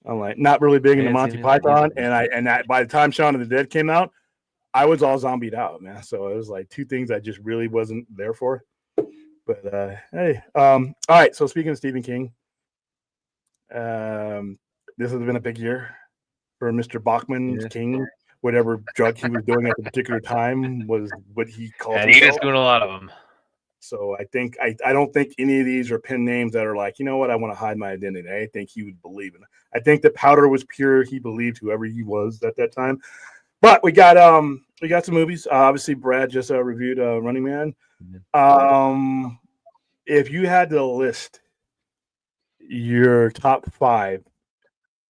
I'm like not really big into Monty Python, and by the time Shaun of the Dead came out, I was all zombied out, man. So it was like two things I just really wasn't there for. But hey, all right. So speaking of Stephen King, this has been a big year for Mr. Bachman King. Whatever drug he was doing at the particular time was what he called. And he was doing a lot of them. So I think I don't think any of these are pen names that are like, you know what, I want to hide my identity. I think he would believe in it. I think the powder was pure. He believed whoever he was at that time. But we got some movies. Obviously, Brad just reviewed Running Man. If you had to list your top 5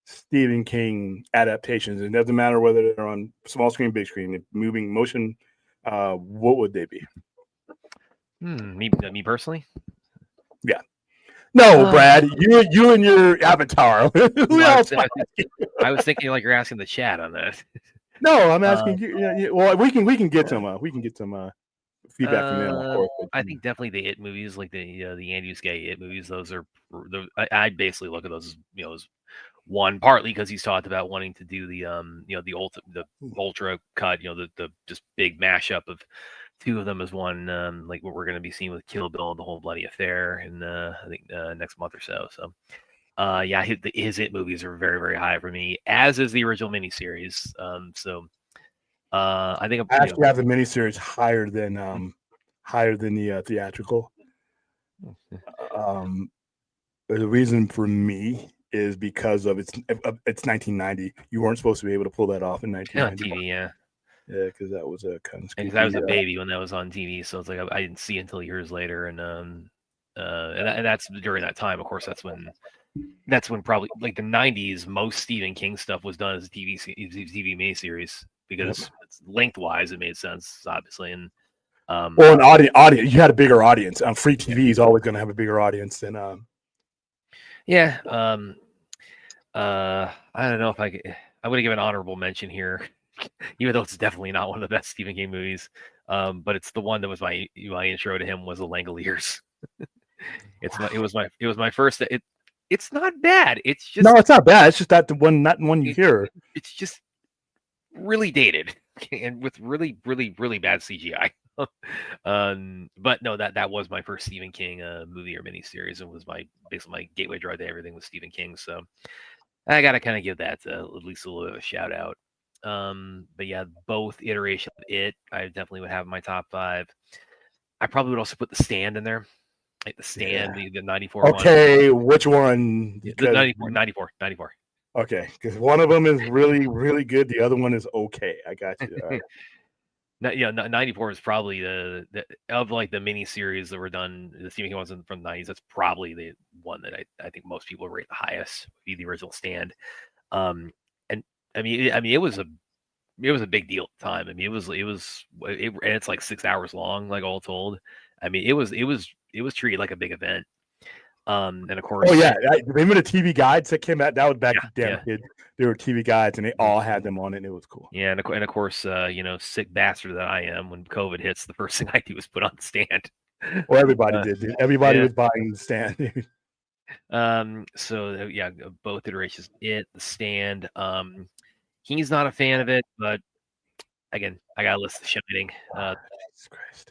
Stephen King adaptations, it doesn't matter whether they're on small screen, big screen, moving motion, what would they be? Me personally? Yeah. No, Brad, you and your avatar. I was thinking like you're asking the chat on that. No, I'm asking you. Yeah, well, we can get some feedback from them, of course. I think definitely the It movies, like the Andy Muschietti It movies. Those are I basically look at those as, as one, partly because he's talked about wanting to do the the ultra cut, the just big mashup of two of them as one, like what we're going to be seeing with Kill Bill and the whole bloody affair in I think next month or so. So his It movies are very, very high for me, as is the original miniseries. I think I actually have the miniseries higher than the theatrical. The reason for me is because of it's 1990. You weren't supposed to be able to pull that off in 1990. On TV, yeah. Yeah, because that was a kind of. Because I was a baby when that was on TV, so it's like I didn't see it until years later, and that's during that time. Of course, that's when probably like the 90s, most Stephen King stuff was done as a TV miniseries because lengthwise it made sense, obviously. And well, an audience, you had a bigger audience. Free TV is always going to have a bigger audience than. Yeah. I don't know if I would give an honorable mention here, even though it's definitely not one of the best Stephen King movies. But it's the one that was my intro to him was The Langoliers. It was my first. It's not bad. It's just no, it's not bad. It's just not the one you hear. It's just really dated and with really, really, really bad CGI. But no, that was my first Stephen King movie or miniseries, and was basically my gateway drug to everything with Stephen King. So I gotta kind of give that at least a little bit of a shout out. But yeah, both iterations of it, I definitely would have in my top 5. I probably would also put The Stand in there. Like The Stand, the 94 one. Okay, which one? The 94. Okay, because one of them is really, really good. The other one is okay. I got you. All right. 94 is probably the of like the miniseries that were done, the Stephen King ones from the 90s. That's probably the one that I think most people rate the highest, would be the original Stand. And I mean, it was a big deal at the time. I mean, and it's like 6 hours long, like all told. I mean, it was treated like a big event. And of course, Oh yeah, they made a TV guides that came out. That was back Yeah, damn kids. They were TV guides, and they all had them on it. And it was cool. yeah, and of course, sick bastard that I am. When COVID hits, the first thing I do is put on the stand. Well, everybody did. Dude. Everybody yeah. was buying the stand. Dude. So yeah, both iterations. The stand. He's not a fan of it, but again, I got a list of Shining. Jesus Christ.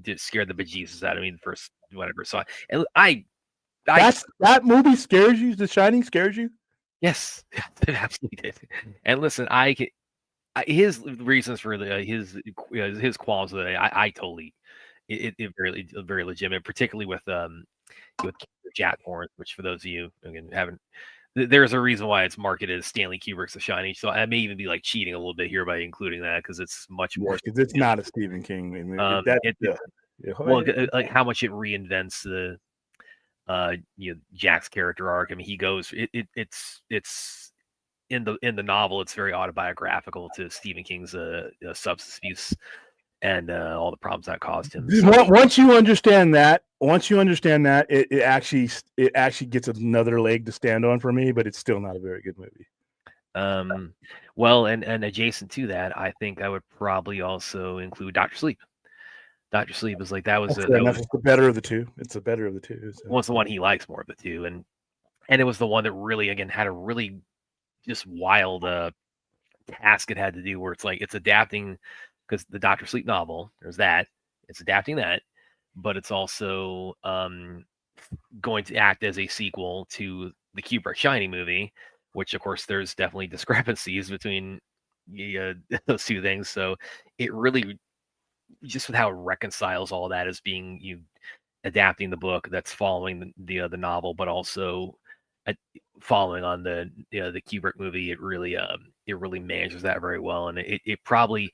Did scare the bejesus out of me the first whatever. So and that movie scares you. The Shining scares you. Yes, it absolutely did. And listen, his reasons for his qualms with it, I totally it very very legitimate, particularly with Jack Horn, which for those of you again haven't. There's a reason why it's marketed as Stanley Kubrick's The Shining, so I may even be like cheating a little bit here by including that because it's much more. Because it's not a Stephen King movie. Like how much it reinvents the Jack's character arc. I mean, he goes. It's in the novel. It's very autobiographical to Stephen King's substance abuse and all the problems that caused him. So, once you understand that, it actually gets another leg to stand on for me. But it's still not a very good movie. Well, and adjacent to that, I think I would probably also include Dr. Sleep. Dr. Sleep is like that was the better of the two. It's the better of the two. So. Well, it's the one he likes more of the two, and it was the one that really again had a really just wild task it had to do, where it's like it's adapting because the Dr. Sleep novel, there's that it's adapting that, but it's also going to act as a sequel to the Kubrick Shining movie, which of course there's definitely discrepancies between those two things. So it really just with how it reconciles all that as being adapting the book that's following the novel, but also following on the Kubrick movie, it really manages that very well, and it probably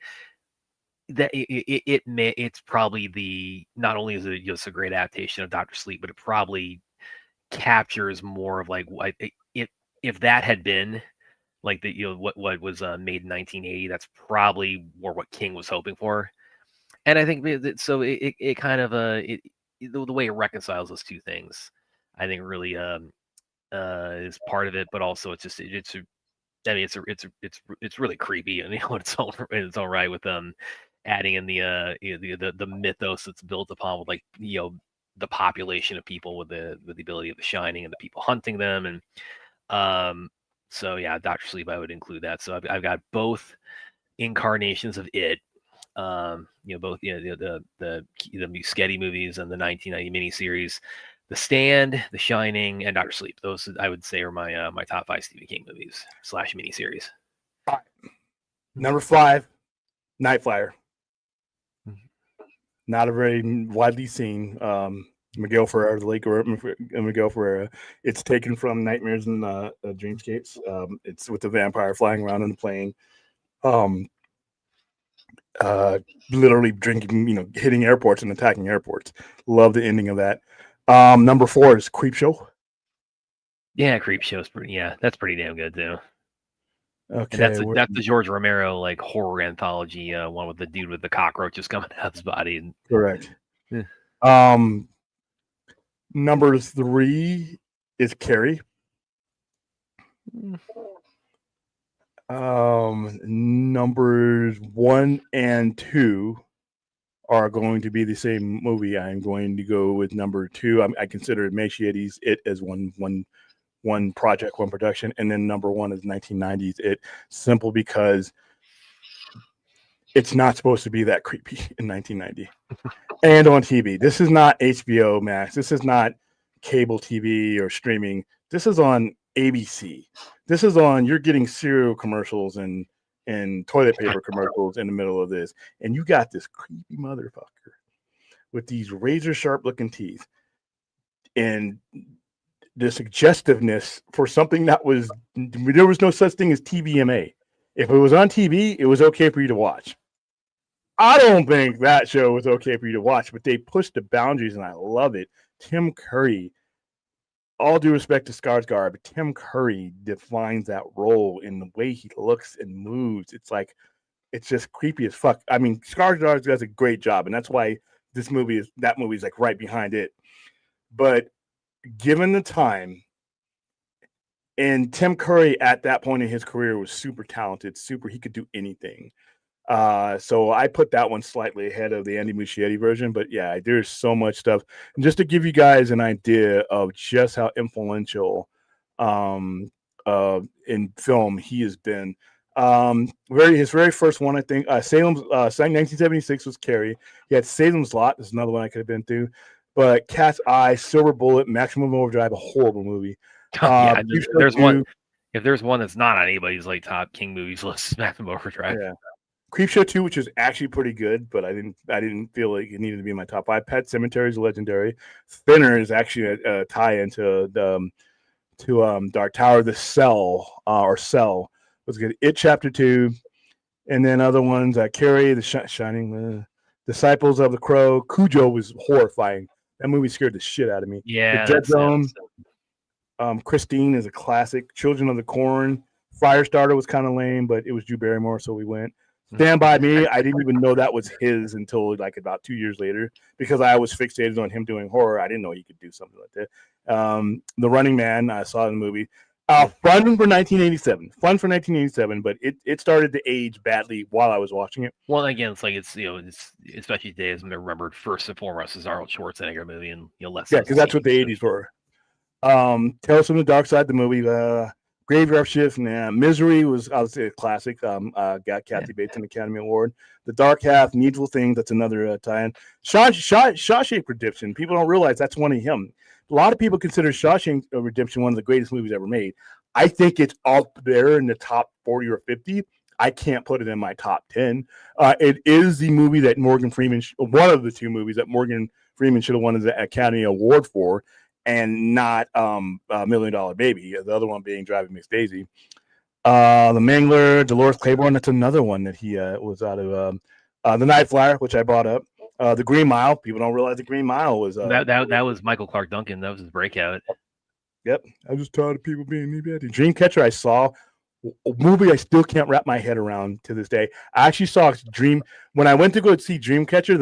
that it's probably the not only is it just a great adaptation of Dr. Sleep, but it probably captures more of like if that had been like the what was made in 1980, that's probably more what King was hoping for. And I think so. It kind of the way it reconciles those two things, I think really is part of it. But also, it's really creepy and in its own right with adding in the mythos that's built upon with like the population of people with the ability of the Shining and the people hunting them and so yeah, Dr. Sleep I would include that. So I've got both incarnations of it. Both the Muschietti movies and the 1990 miniseries, The Stand, The Shining, and Dr. Sleep. Those I would say are my top 5 Stephen King movies / miniseries. Number 5, Night Flyer. Not a very widely seen Miguel Ferrer, the late Miguel Ferrer. It's taken from Nightmares and Dreamscapes. It's with the vampire flying around in the plane. Literally drinking, hitting airports and attacking airports. Love the ending of that. Number 4 is Creepshow. Yeah, Creepshow's pretty. Yeah, that's pretty damn good too. Okay, and that's the George Romero like horror anthology one with the dude with the cockroaches coming out of his body. Correct. Yeah. Number 3 is Carrie. Numbers 1 and 2 are going to be the same movie. I'm going to go with number 2. I consider Muschietti It as one project, one production, and then number 1 is 1990s It, simple because it's not supposed to be that creepy in 1990 and on TV. This is not HBO Max. This is not cable TV or streaming. This is on ABC. This is on, you're getting cereal commercials and toilet paper commercials in the middle of this. And you got this creepy motherfucker with these razor sharp looking teeth and the suggestiveness for something that there was no such thing as TVMA. If it was on TV, it was okay for you to watch. I don't think that show was okay for you to watch, but they pushed the boundaries and I love it. Tim Curry, all due respect to Skarsgård, but Tim Curry defines that role in the way he looks and moves. It's like, it's just creepy as fuck. I mean, Skarsgård does a great job, and that's why that movie is like right behind it. But given the time, and Tim Curry at that point in his career was super talented, he could do anything. So I put that one slightly ahead of the Andy Muschietti version, but yeah, there's so much stuff. And just to give you guys an idea of just how influential in film he has been. His very first one, I think, Salem's 1976 was Carrie. He had Salem's Lot, is another one I could have been through. But Cat's Eye, Silver Bullet, Maximum Overdrive, a horrible movie. Yeah, there's one. If there's one that's not on anybody's like top King movies list, Maximum Overdrive. Yeah. Creepshow 2, which is actually pretty good, but I didn't feel like it needed to be in my top 5. Pet Sematary is legendary. Thinner is actually a tie into Dark Tower. The Cell was good. It Chapter 2, and then other ones Carrie, The Shining, Disciples of the Crow. Cujo was horrifying. That movie scared the shit out of me. Yeah, The Dead Zone. Christine is a classic. Children of the Corn. Firestarter was kind of lame, but it was Drew Barrymore, so we went. Stand By Me, I didn't even know that was his until like about 2 years later, because I was fixated on him doing horror. I didn't know he could do something like that. The Running Man, I saw in the movie. Fun for 1987, but it started to age badly while I was watching it. Well, again, it's like it's especially today as remembered first and foremost as Arnold Schwarzenegger movie, and less. Yeah, because that's what the 80s were. Tales from the Dark Side, the movie. Graveyard Shift, Misery was, I would say, a classic. Got Kathy Bates an Academy Award. The Dark Half, Needful Things, that's another tie-in. Shawshank Redemption, people don't realize that's one of him. A lot of people consider Shawshank Redemption one of the greatest movies ever made. I think it's up there in the top 40 or 50. I can't put it in my top 10. It is the movie that Morgan Freeman, one of the two movies that Morgan Freeman should have won the Academy Award for, and not $1 Million Baby, the other one being Driving Miss Daisy. The Mangler, Dolores Claiborne, that's another one that he was out of. The Night Flyer, which I brought up. The Green Mile, people don't realize the Green Mile was... that was Michael Clark Duncan. That was his breakout. Yep. I was just tired of people being me bad. Dreamcatcher, I saw a movie I still can't wrap my head around to this day. I actually saw when I went to go see Dreamcatcher.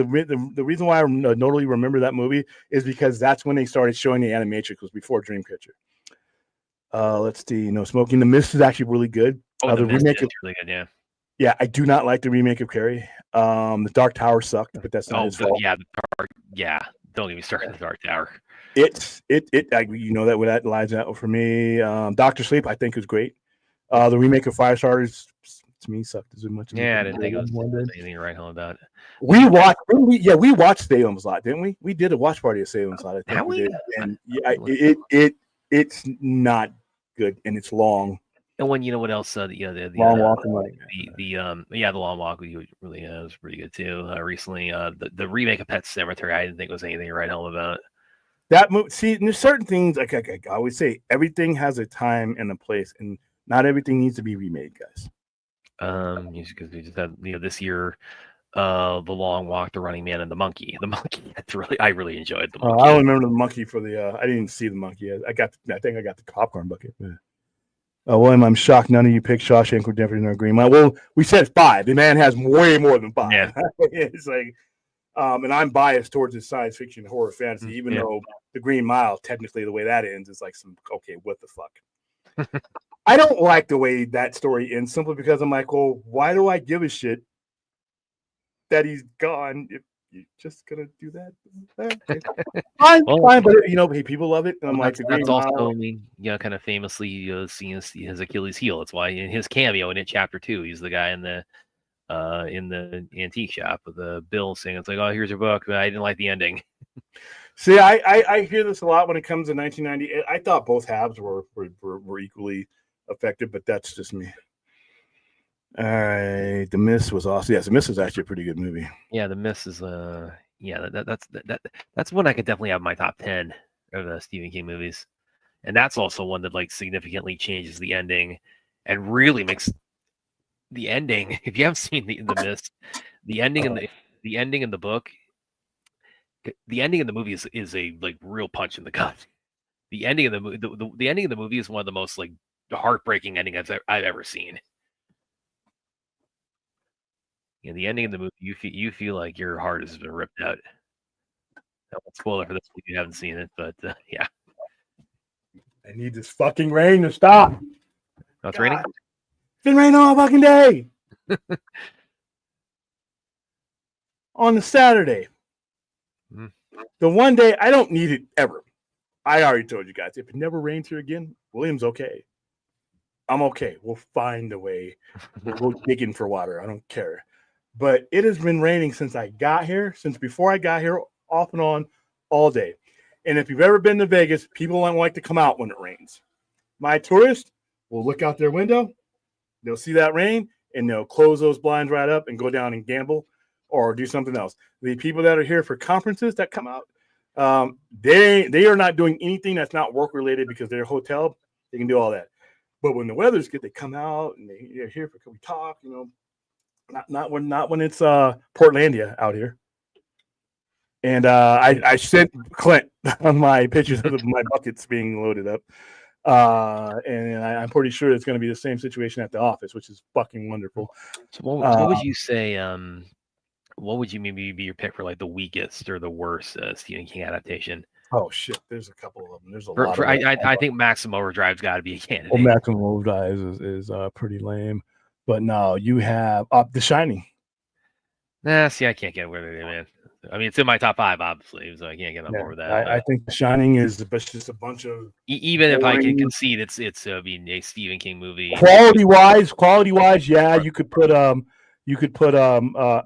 The reason why I notably remember that movie is because that's when they started showing the Animatrix, was before Dreamcatcher. Let's see. No Smoking. The Mist is actually really good. The remake is really good. Yeah, I do not like the remake of Carrie. The Dark Tower sucked, but that's not his fault. Yeah, don't get me started on the Dark Tower. That where that lies out for me. Doctor Sleep, I think, is great. The remake of Firestarter, to me, sucked as much. Yeah, I didn't think it was anything to write home about. We watched Salem's Lot, didn't we? We did a watch party of Salem's Lot. I think we did. And yeah, it's not good, and it's long. And when what else? The Long Walk and the Long Walk really was pretty good too. Recently, the remake of Pet Sematary, I didn't think was anything to write home about. That movie, see, there's certain things like I always say, everything has a time and a place, and not everything needs to be remade, guys. Because we just had this year, The Long Walk, The Running Man, and The Monkey. The Monkey, I really enjoyed The Monkey. I don't remember The Monkey for I didn't see The Monkey. I think I got the popcorn bucket. William, I'm shocked none of you picked Shawshank Redemption or Green Mile. Well, we said 5. The man has way more than 5. Yeah. It's like, and I'm biased towards his science fiction horror fantasy, even though The Green Mile, technically the way that ends is like what the fuck. I don't like the way that story ends, simply because I'm like, well, why do I give a shit that he's gone if you're just gonna do that? Okay. Fine, but hey, people love it. And I'm like, that's also, kind of famously seeing his Achilles heel. That's why in his cameo in it, Chapter 2, he's the guy in the antique shop with the bill saying, it's like, oh, here's your book, but I didn't like the ending. See, I hear this a lot when it comes to 1990. I thought both halves were equally effective, but that's just me. All right, The Mist was awesome. Yes, The Mist is actually a pretty good movie. Yeah, The Mist is that's one I could definitely have in my top 10 of the Stephen King movies, and that's also one that like significantly changes the ending and really makes the ending. If you haven't seen the Mist, the ending in the book, the ending in the movie is a like real punch in the gut. The ending of the ending of the movie is one of the most like heartbreaking endings I've ever seen. The ending of the movie, you feel like your heart has been ripped out. Spoiler for this if you haven't seen it, but yeah. I need this fucking rain to stop. Oh, it's raining? It's been raining all fucking day. On the Saturday. The one day I don't need it ever. I already told you guys, if it never rains here again, William's okay. I'm okay. We'll find a way. We'll go digging for water. I don't care. But it has been raining since I got here, since before I got here, off and on, all day. And if you've ever been to Vegas, people don't like to come out when it rains. My tourists will look out their window, they'll see that rain, and they'll close those blinds right up and go down and gamble or do something else. The people that are here for conferences that come out, they are not doing anything that's not work related because they're a hotel. They can do all that. But when the weather's good, they come out and they're here for, can we talk? You know, not when it's Portlandia out here. And I sent Clint on my pictures of my buckets being loaded up. And I'm pretty sure it's going to be the same situation at the office, which is fucking wonderful. So what would you say? What would you maybe be your pick for like the weakest or the worst Stephen King adaptation? Oh shit, there's a couple of them. There's a lot. I think Maximum Overdrive's got to be a candidate. Well, Maximum Overdrive is pretty lame, but no, you have The Shining. Nah, see, I can't get with it, man. I mean, it's in my top 5, obviously, so I can't get on board with that. I think The Shining is just a bunch of even if I can concede it's a Stephen King movie. Quality wise, yeah, you could put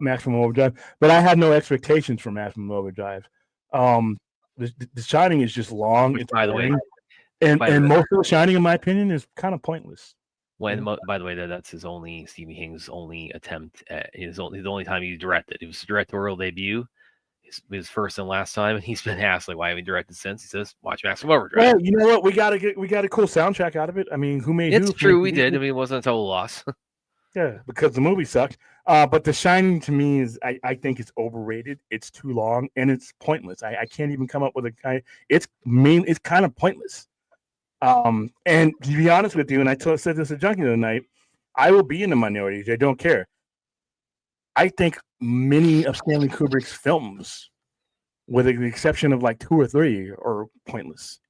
Maximum Overdrive, but I had no expectations for Maximum Overdrive. The Shining is just long. It's by the way, and most of The Shining, in my opinion, is kind of pointless. By the way, that's Stephen King's only attempt at the only time he directed. It was his directorial debut, his first and last time, and he's been asked like, why haven't you directed since? He says, watch Maximum Overdrive. Well, you know what? We got a cool soundtrack out of it. I mean, who made it's true, we did. I mean, it wasn't a total loss. Yeah, because the movie sucked. But The Shining to me is, I think it's overrated. It's too long and it's pointless. I can't even come up with a kind. It's kind of pointless. And to be honest with you, and I said this to Junkie the other night, I will be in the minority. I don't care. I think many of Stanley Kubrick's films, with the exception of like 2 or 3, are pointless.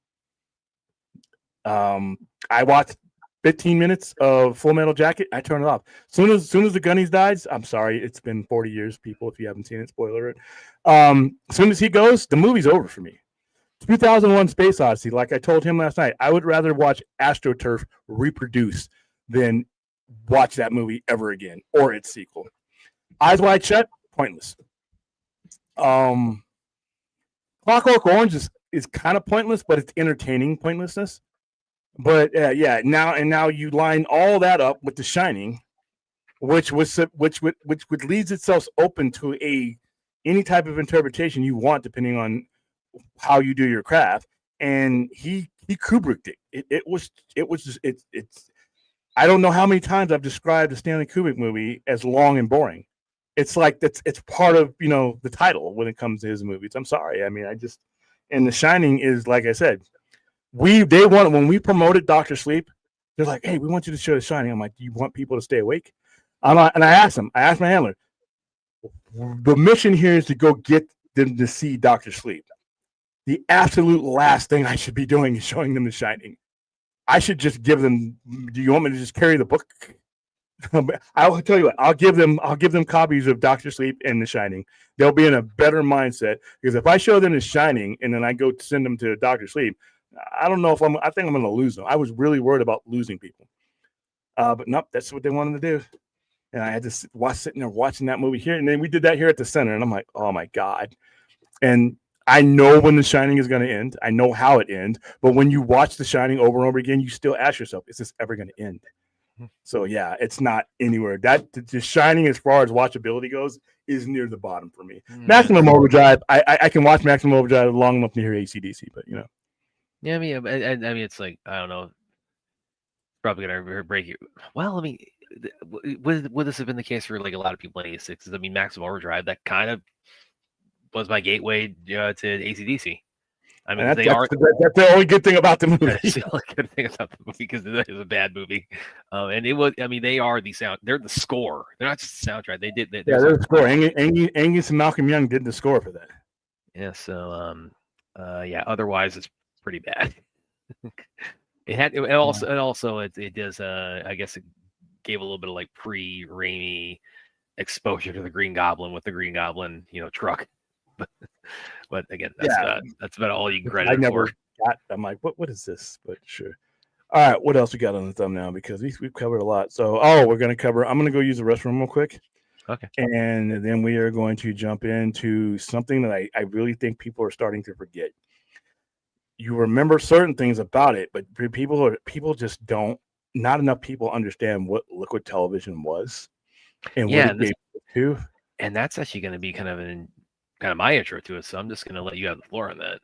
I watched 15 minutes of Full Metal Jacket. I turn it off. Soon as the Gunnies dies, I'm sorry, it's been 40 years, people. If you haven't seen it, spoiler it. As soon as he goes, the movie's over for me. 2001: Space Odyssey. Like I told him last night, I would rather watch AstroTurf reproduce than watch that movie ever again or its sequel. Eyes Wide Shut, pointless. Clockwork Orange is kind of pointless, but it's entertaining pointlessness. But now you line all that up with The Shining, which leaves itself open to any type of interpretation you want, depending on how you do your craft. And he Kubricked it. It's I don't know how many times I've described the Stanley Kubrick movie as long and boring. It's like it's part of the title when it comes to his movies. I'm sorry. I mean, and The Shining is, like I said, when we promoted Dr. Sleep, they're like, hey, we want you to show The Shining. I'm like, do you want people to stay awake? And I asked my handler, the mission here is to go get them to see Dr. Sleep. The absolute last thing I should be doing is showing them The Shining. I should just give them. Do you want me to just carry the book? I'll tell you what. I'll give them copies of Dr. Sleep and The Shining. They'll be in a better mindset, because if I show them The Shining and then I go send them to Dr. Sleep, I don't know if I think I'm going to lose them. I was really worried about losing people. But nope, that's what they wanted to do. And I had to sitting there watching that movie here. And then we did that here at the center. And I'm like, oh my God. And I know when The Shining is going to end. I know how it ends. But when you watch The Shining over and over again, you still ask yourself, is this ever going to end? So yeah, it's not anywhere. The Shining, as far as watchability goes, is near the bottom for me. Maximum Overdrive, I can watch Maximum Overdrive long enough to hear AC/DC, but Yeah, I mean, it's like, I don't know, probably gonna break you. Well, I mean, would this have been the case for like a lot of people in '86? I mean, Maximum Overdrive, that kind of was my gateway to AC/DC. I mean, that's the only good thing about the movie. That's the only good thing about the movie, because it is a bad movie. And it was, I mean, they are the sound. They're the score. They're not just the soundtrack. They're the score. Angus and Malcolm Young did the score for that. Yeah. So, yeah. Otherwise, it's pretty bad. It had it also it does I guess it gave a little bit of like pre-Raimi exposure to the Green Goblin with the Green Goblin, truck. But again, that's about all you can credit I it never for. got. I'm like, what is this? But sure. All right, what else we got on the thumbnail? Because we've covered a lot. So, we're going to cover. I'm going to go use the restroom real quick. Okay. And then we are going to jump into something that I really think people are starting to forget. You remember certain things about it, but people just don't. Not enough people understand what liquid television was and what it gave to. And that's actually going to be kind of my intro to it. So I'm just going to let you have the floor on that.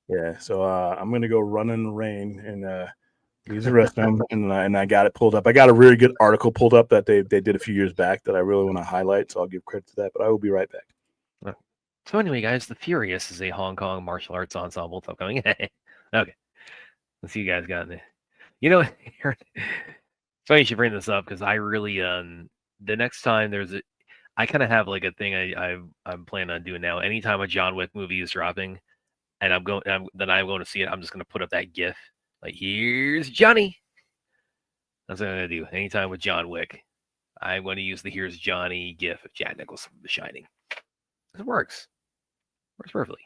Yeah. So I'm going to go run in the rain and use the restroom, and I got it pulled up. I got a really good article pulled up that they did a few years back that I really want to highlight. So I'll give credit to that. But I will be right back. So anyway, guys, The Furious is a Hong Kong martial arts ensemble. It's upcoming. Okay, let's see you guys got it. It's funny you should bring this up because I really the next time I kind of have like a thing I'm planning on doing now. Anytime a John Wick movie is dropping, and I'm going to see it, I'm just going to put up that GIF. Like, here's Johnny. That's what I'm going to do. Anytime with John Wick, I'm going to use the here's Johnny GIF of Jack Nicholson from The Shining. It works. Works perfectly.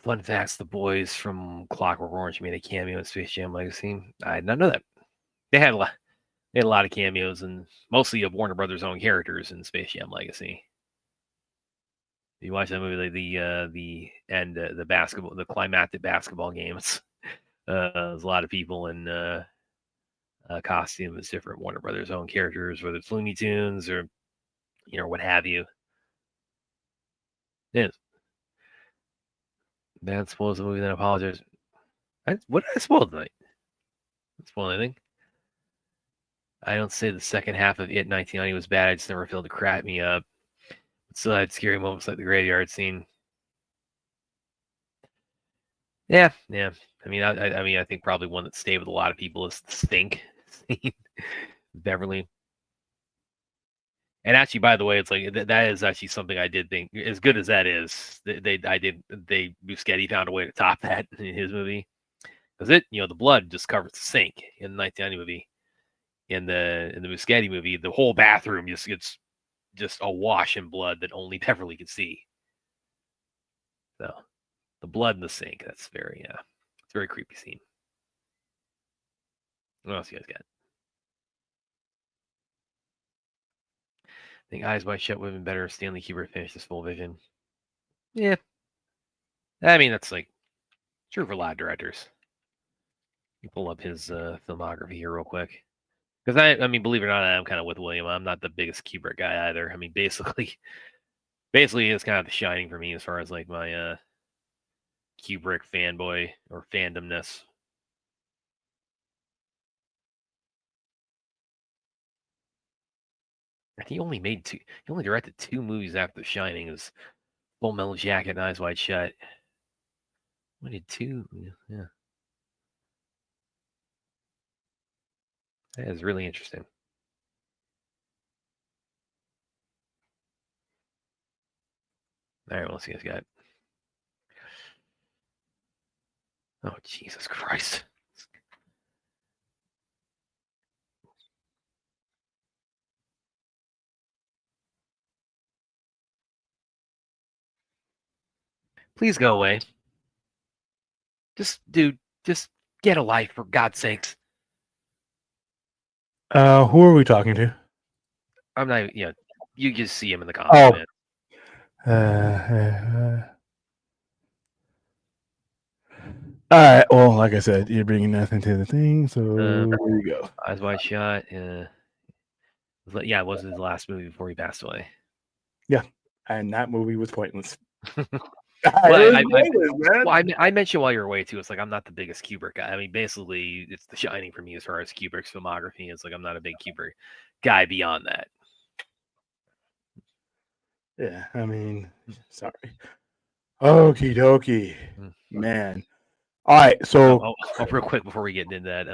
Fun facts, the boys from Clockwork Orange made a cameo in Space Jam Legacy. I did not know that. They had a lot of cameos, and mostly of Warner Brothers' own characters in Space Jam Legacy. If you watch that movie, the climactic basketball games, there's a lot of people in costume as different Warner Brothers' own characters, whether it's Looney Tunes or what have you. It is. Bad spoils the movie, then apologize. What did I spoil tonight? Didn't spoil anything. I don't say the second half of It 1990 was bad. I just never failed to crack me up. But still had scary moments like the graveyard scene. Yeah. I mean, I think probably one that stayed with a lot of people is the Stink scene, Beverly. And actually, by the way, it's like that is actually something I did think, as good as that is, Muschietti found a way to top that in his movie, because the blood just covers the sink in the 1990 movie. In the Muschietti movie, the whole bathroom just gets just awash in blood that only Beverly could see. So the blood in the sink, that's it's a very creepy scene. What else you guys got? I think Eyes Wide Shut would have been better if Stanley Kubrick finished this full vision. Yeah. I mean, that's like true for a lot of directors. You pull up his filmography here real quick. Because I mean, believe it or not, I'm kind of with William. I'm not the biggest Kubrick guy either. I mean, basically it's kind of The Shining for me as far as like my Kubrick fanboy or fandomness. He only directed 2 movies after The Shining. It was Full Metal Jacket and Eyes Wide Shut. We did 2. Yeah. That is really interesting. All right, let's see what you guys got. Oh, Jesus Christ. Please go away. Just get a life, for God's sakes. Who are we talking to? I'm not, you just see him in the comments. All right. Well, like I said, you're bringing nothing to the thing, so there you go. Eyes Wide Shut. It was his last movie before he passed away. Yeah, and that movie was pointless. I mentioned while you're away too. It's like I'm not the biggest Kubrick guy. I mean, basically, it's The Shining for me as far as Kubrick's filmography. It's like I'm not a big Kubrick guy beyond that. Yeah, I mean, sorry. Okie dokie, man. All right, so real quick before we get into that,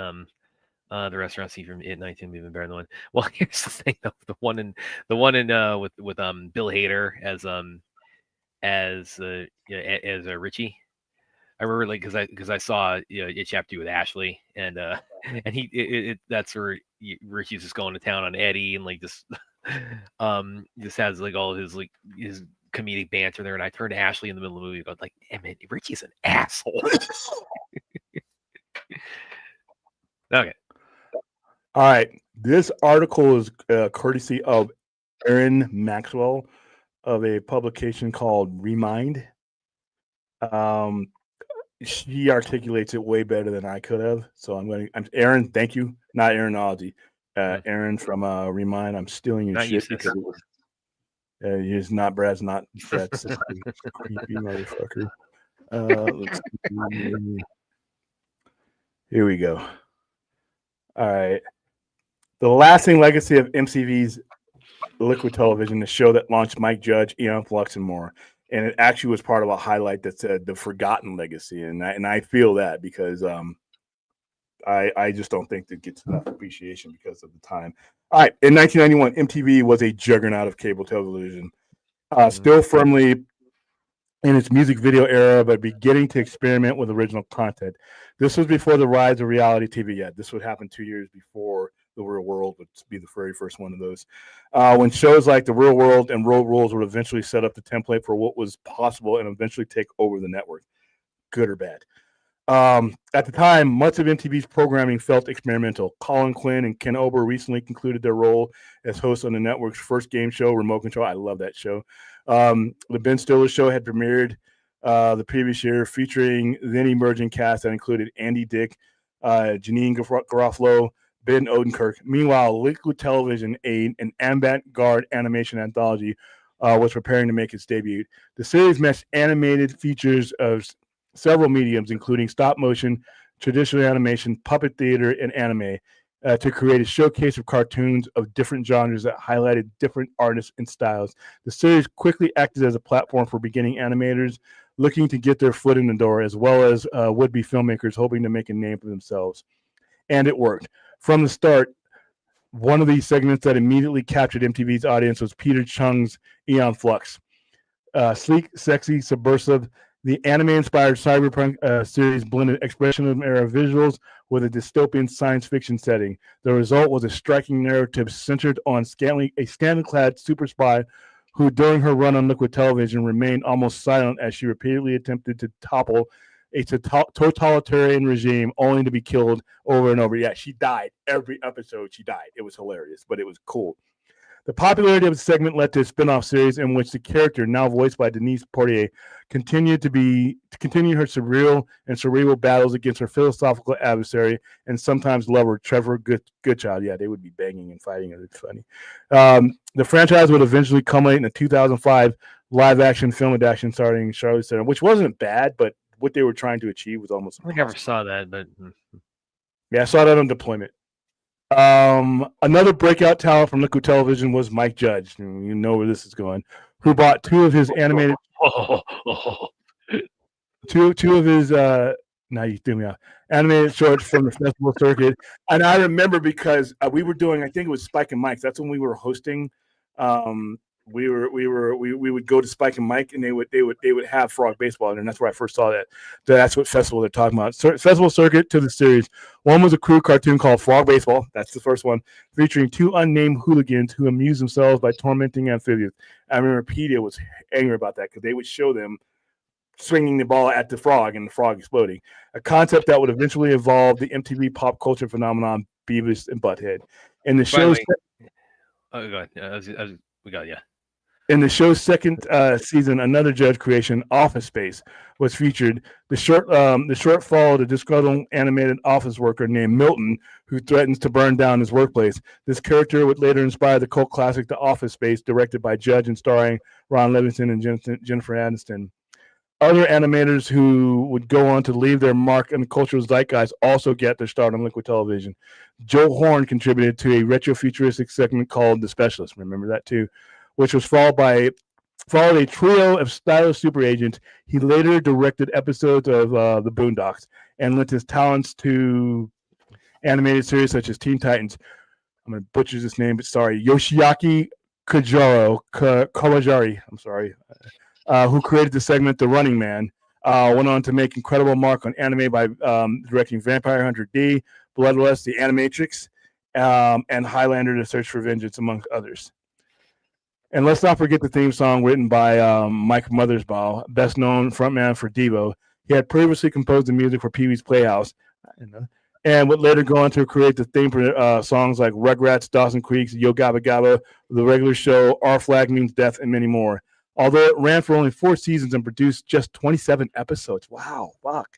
the restaurant scene from It 19 would be even better than the one. Well, here's the thing though: the one in with Bill Hader as Richie. I remember like because I saw a chapter with Ashley and and that's where Richie's just going to town on Eddie and like just has like all his like his comedic banter there, and I turned to Ashley in the middle of the movie and go like, damn it, Richie's an asshole. Okay. All right. This article is courtesy of Erin Maxwell of a publication called Remind. She articulates it way better than I could have. So I'm Aaron, thank you. Not Aaronology. Aaron from Remind. I'm stealing your Not shit because he's not Brad's not Brad's creepy motherfucker. Let's see. Here we go. All right. The lasting legacy of MTV's Liquid Television, the show that launched Mike Judge, Eon Flux, and more. And it actually was part of a highlight that said the forgotten legacy. And I feel that because I just don't think that gets enough appreciation because of the time. All right. In 1991, MTV was a juggernaut of cable television, still firmly in its music video era, but beginning to experiment with original content. This was before the rise of reality TV. Yeah, this would happen 2 years before The Real World would be the very first one of those. When shows like The Real World and Road Rules would eventually set up the template for what was possible and eventually take over the network, good or bad. At the time, much of MTV's programming felt experimental. Colin Quinn and Ken Ober recently concluded their role as hosts on the network's first game show, Remote Control. I love that show. The Ben Stiller Show had premiered the previous year, featuring then emerging cast that included Andy Dick, Janine Garofalo, Ben Odenkirk. Meanwhile, Liquid Television, an avant-garde animation anthology, was preparing to make its debut. The series meshed animated features of several mediums, including stop motion, traditional animation, puppet theater, and anime, to create a showcase of cartoons of different genres that highlighted different artists and styles. The series quickly acted as a platform for beginning animators looking to get their foot in the door, as well as would-be filmmakers hoping to make a name for themselves. And it worked. From the start, one of these segments that immediately captured MTV's audience was Peter Chung's Eon Flux. Sleek, sexy, subversive, the anime-inspired cyberpunk series blended expressionism-era visuals with a dystopian science fiction setting. The result was a striking narrative centered on a scantily-clad super spy who, during her run on Liquid Television, remained almost silent as she repeatedly attempted to topple a totalitarian regime only to be killed over and over. Yeah, she died. Every episode she died. It was hilarious, but it was cool. The popularity of the segment led to a spin-off series in which the character, now voiced by Denise Portier, continued her surreal and cerebral battles against her philosophical adversary and sometimes lover, Trevor Goodchild. Yeah, they would be banging and fighting. It's funny. The franchise would eventually culminate in a 2005 live-action film adaptation starring Charlize Theron, which wasn't bad, but what they were trying to achieve was almost impossible. I never saw that, but yeah, I saw that on deployment. Another breakout talent from Liquid Television was Mike Judge. You know where this is going. Who bought two of his animated, two of his. Now you threw me off. Animated shorts from the festival circuit, and I remember because we were doing. I think it was Spike and Mike's. That's when we were hosting. We would go to Spike and Mike, and they would have Frog Baseball in there, and that's where I first saw that. That's what festival they're talking about. Festival circuit to the series. One was a crew cartoon called Frog Baseball. That's the first one, featuring two unnamed hooligans who amuse themselves by tormenting amphibians. I remember Pedia was angry about that because they would show them swinging the ball at the frog and the frog exploding. A concept that would eventually evolve the MTV pop culture phenomenon Beavis and Butthead. In the show's we got you. In the show's second season, another Judge creation, Office Space, was featured. The short followed a disgruntled animated office worker named Milton who threatens to burn down his workplace. This character would later inspire the cult classic The Office Space, directed by Judge and starring Ron Livingston and Jennifer Aniston. Other animators who would go on to leave their mark on the cultural zeitgeist also get their start on Liquid Television. Joe Horn contributed to a retro-futuristic segment called The Specialist. Remember that too? Which was followed a trio of stylish super agents. He later directed episodes of The Boondocks and lent his talents to animated series such as Teen Titans. I'm going to butcher this name, but sorry. Yoshiaki Kawajiri, I'm sorry, who created the segment The Running Man, Went on to make incredible mark on anime by directing Vampire Hunter D, Bloodlust, The Animatrix, and Highlander: The Search for Vengeance, among others. And let's not forget the theme song written by Mike Mothersbaugh, best known frontman for Devo. He had previously composed the music for Pee-wee's Playhouse, and would later go on to create the theme for songs like Rugrats, Dawson Creek, Yo Gabba Gabba, The Regular Show, Our Flag Means Death, and many more. Although it ran for only 4 seasons and produced just 27 episodes. Wow, fuck.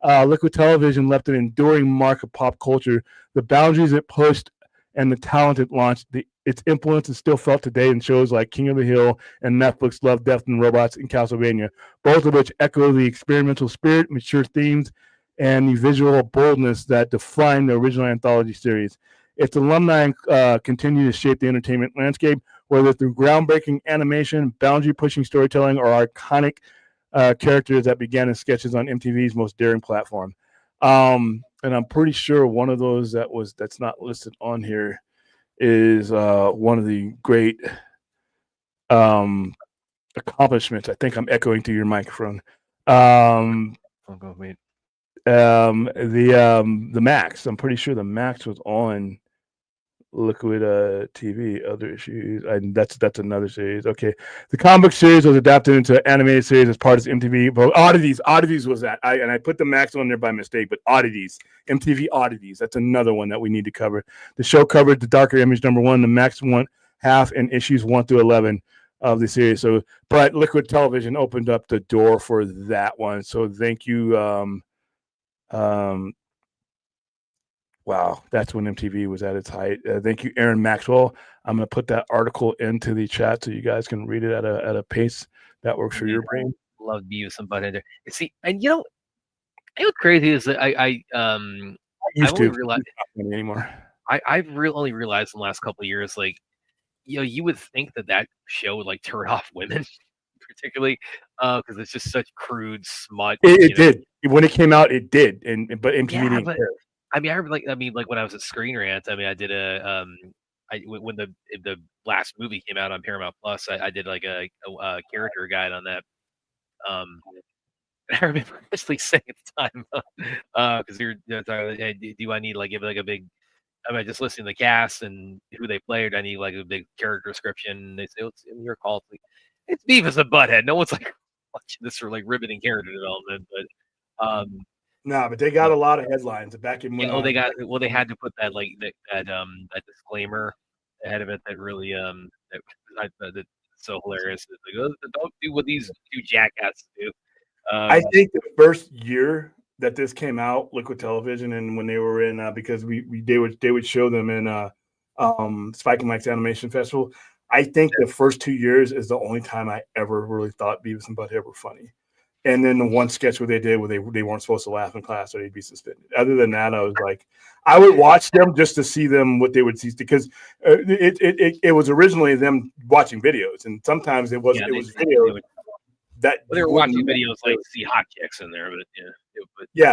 Liquid Television left an enduring mark of pop culture. The boundaries it pushed and the talent it launched, its influence is still felt today in shows like King of the Hill and Netflix Love, Death, and Robots and Castlevania, both of which echo the experimental spirit, mature themes, and the visual boldness that define the original anthology series. Its alumni continue to shape the entertainment landscape, whether through groundbreaking animation, boundary-pushing storytelling, or iconic characters that began as sketches on MTV's most daring platform. And I'm pretty sure one of those that's not listed on here is one of the great accomplishments. I think I'm echoing to your microphone. I'll go wait. The Max. I'm pretty sure the Max was on Liquid TV. Other issues, and that's another series. Okay, the comic book series was adapted into an animated series as part of MTV. But Oddities was that. I put the Max on there by mistake, but MTV Oddities. That's another one that we need to cover. The show covered the Darker Image #1, the Max 1 half, and issues 1 through 11 of the series. So, but Liquid Television opened up the door for that one. So thank you. Wow, that's when MTV was at its height. Thank you, Aaron Maxwell. I'm going to put that article into the chat so you guys can read it at a pace that works for your brain. Love Beavis and Butthead. See, and what's crazy is that I only realized anymore. I've only realized in the last couple of years, like, you would think that show would like turn off women, particularly because it's just such crude smut. It did when it came out. It did, but MTV didn't care. I mean, like when I was at Screen Rant, I mean, I did when the last movie came out on Paramount Plus, I did like a character guide on that. I remember actually saying at the time, because hey, do I need like give like a big? I mean, just listening to the cast and who they played, I need like a big character description. They say, "It's in your call." It's Beavis and Butthead. No one's like watching this for like riveting character development, but but they got a lot of headlines back in when. They had to put that that disclaimer ahead of it that really that's so hilarious. It's like, don't do what these two jackasses do. I think the first year that this came out, Liquid Television, and when they were in because they would show them in Spike and Mike's Animation Festival. I think the first 2 years is the only time I ever really thought Beavis and Butthead were funny. And then the one sketch where they weren't supposed to laugh in class or they'd be suspended. Other than that, I was like, I would watch them just to see them what they would see, because it was originally them watching videos, and sometimes it was videos that they were watching videos like see hot chicks in there,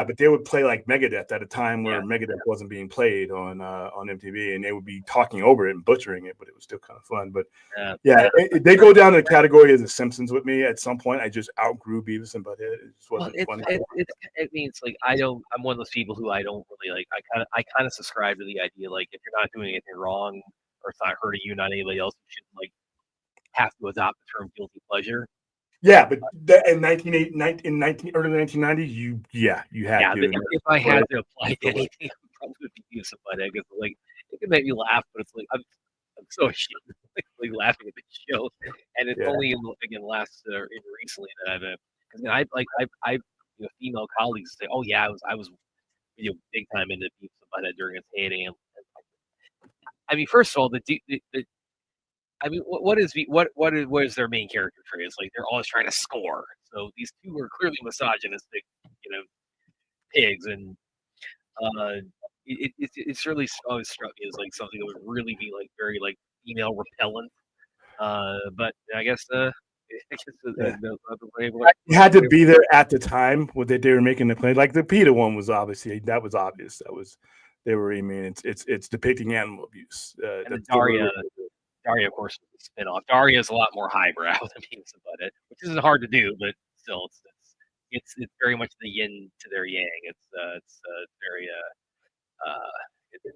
but they would play like Megadeth at a time where Megadeth wasn't being played on MTV, and they would be talking over it and butchering it, but it was still kind of fun. But they go down to the category of The Simpsons with me. At some point, I just outgrew Beavis and Butthead. It just wasn't funny. It means like I'm one of those people who I don't really like. I kind of subscribe to the idea like if you're not doing anything wrong or it's not hurting you, not anybody else, you shouldn't like have to adopt the term guilty pleasure. Yeah, but in early 1990s, you had to. If I had to apply to anything, it probably would be Beavis and Butthead, because like it can make me laugh, but it's like I'm so ashamed like laughing at the show, and it's only last recently that I've because I female colleagues say, oh yeah, I was big time into Beavis and Butthead during its heyday, and I mean, first of all, I mean, what is their main character trait? It's like they're always trying to score. So these two are clearly misogynistic, pigs, and it's really always struck me as like something that would really be like very like female repellent. But I guess you had to be there at the time when they were making the play. Like the PETA one was obvious. They were. I mean, it's depicting animal abuse. And Daria, of course, is a spinoff. Daria is a lot more highbrow than Beavis and Butthead, which isn't hard to do, but still, it's it's very much the yin to their yang. It's very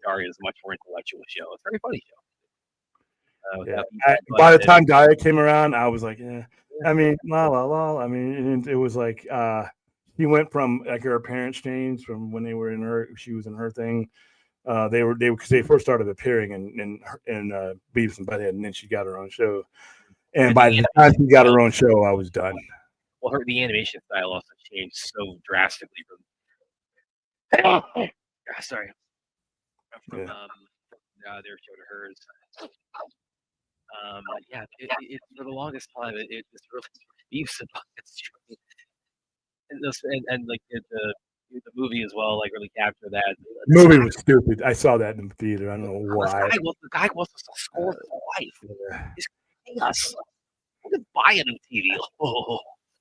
Daria is a much more intellectual show. It's a very funny show. Yeah. By the time Gaia came around, I was like, yeah. I mean, la la la. I mean, it was like he went from like her parents changed from when they were in her, she was in her thing. They because they first started appearing in Beavis and Butthead, and then she got her own show. And by the time she got her own show, I was done. Well, the animation style also changed so drastically from sorry, from their show to hers. Yeah, it for the longest time it just really Beavis and Butthead, and like the movie as well, like really captured that. The movie was stupid. I saw that in the theater. I don't know why. The guy wants to score his life. Yeah. He's paying us. We could buy a new TV.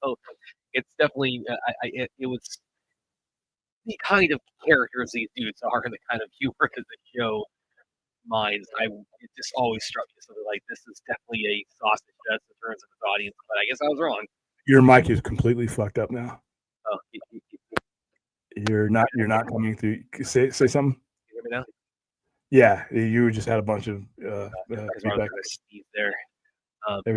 So it's definitely it was the kind of characters these dudes are and the kind of humor that the show minds. It just always struck me something like this is definitely a sausage fest in terms of its audience, but I guess I was wrong. Your mic is completely fucked up now. Oh, you're not coming through. Say something. You hear me now? Yeah, you just had a bunch of feedback. Steve there. It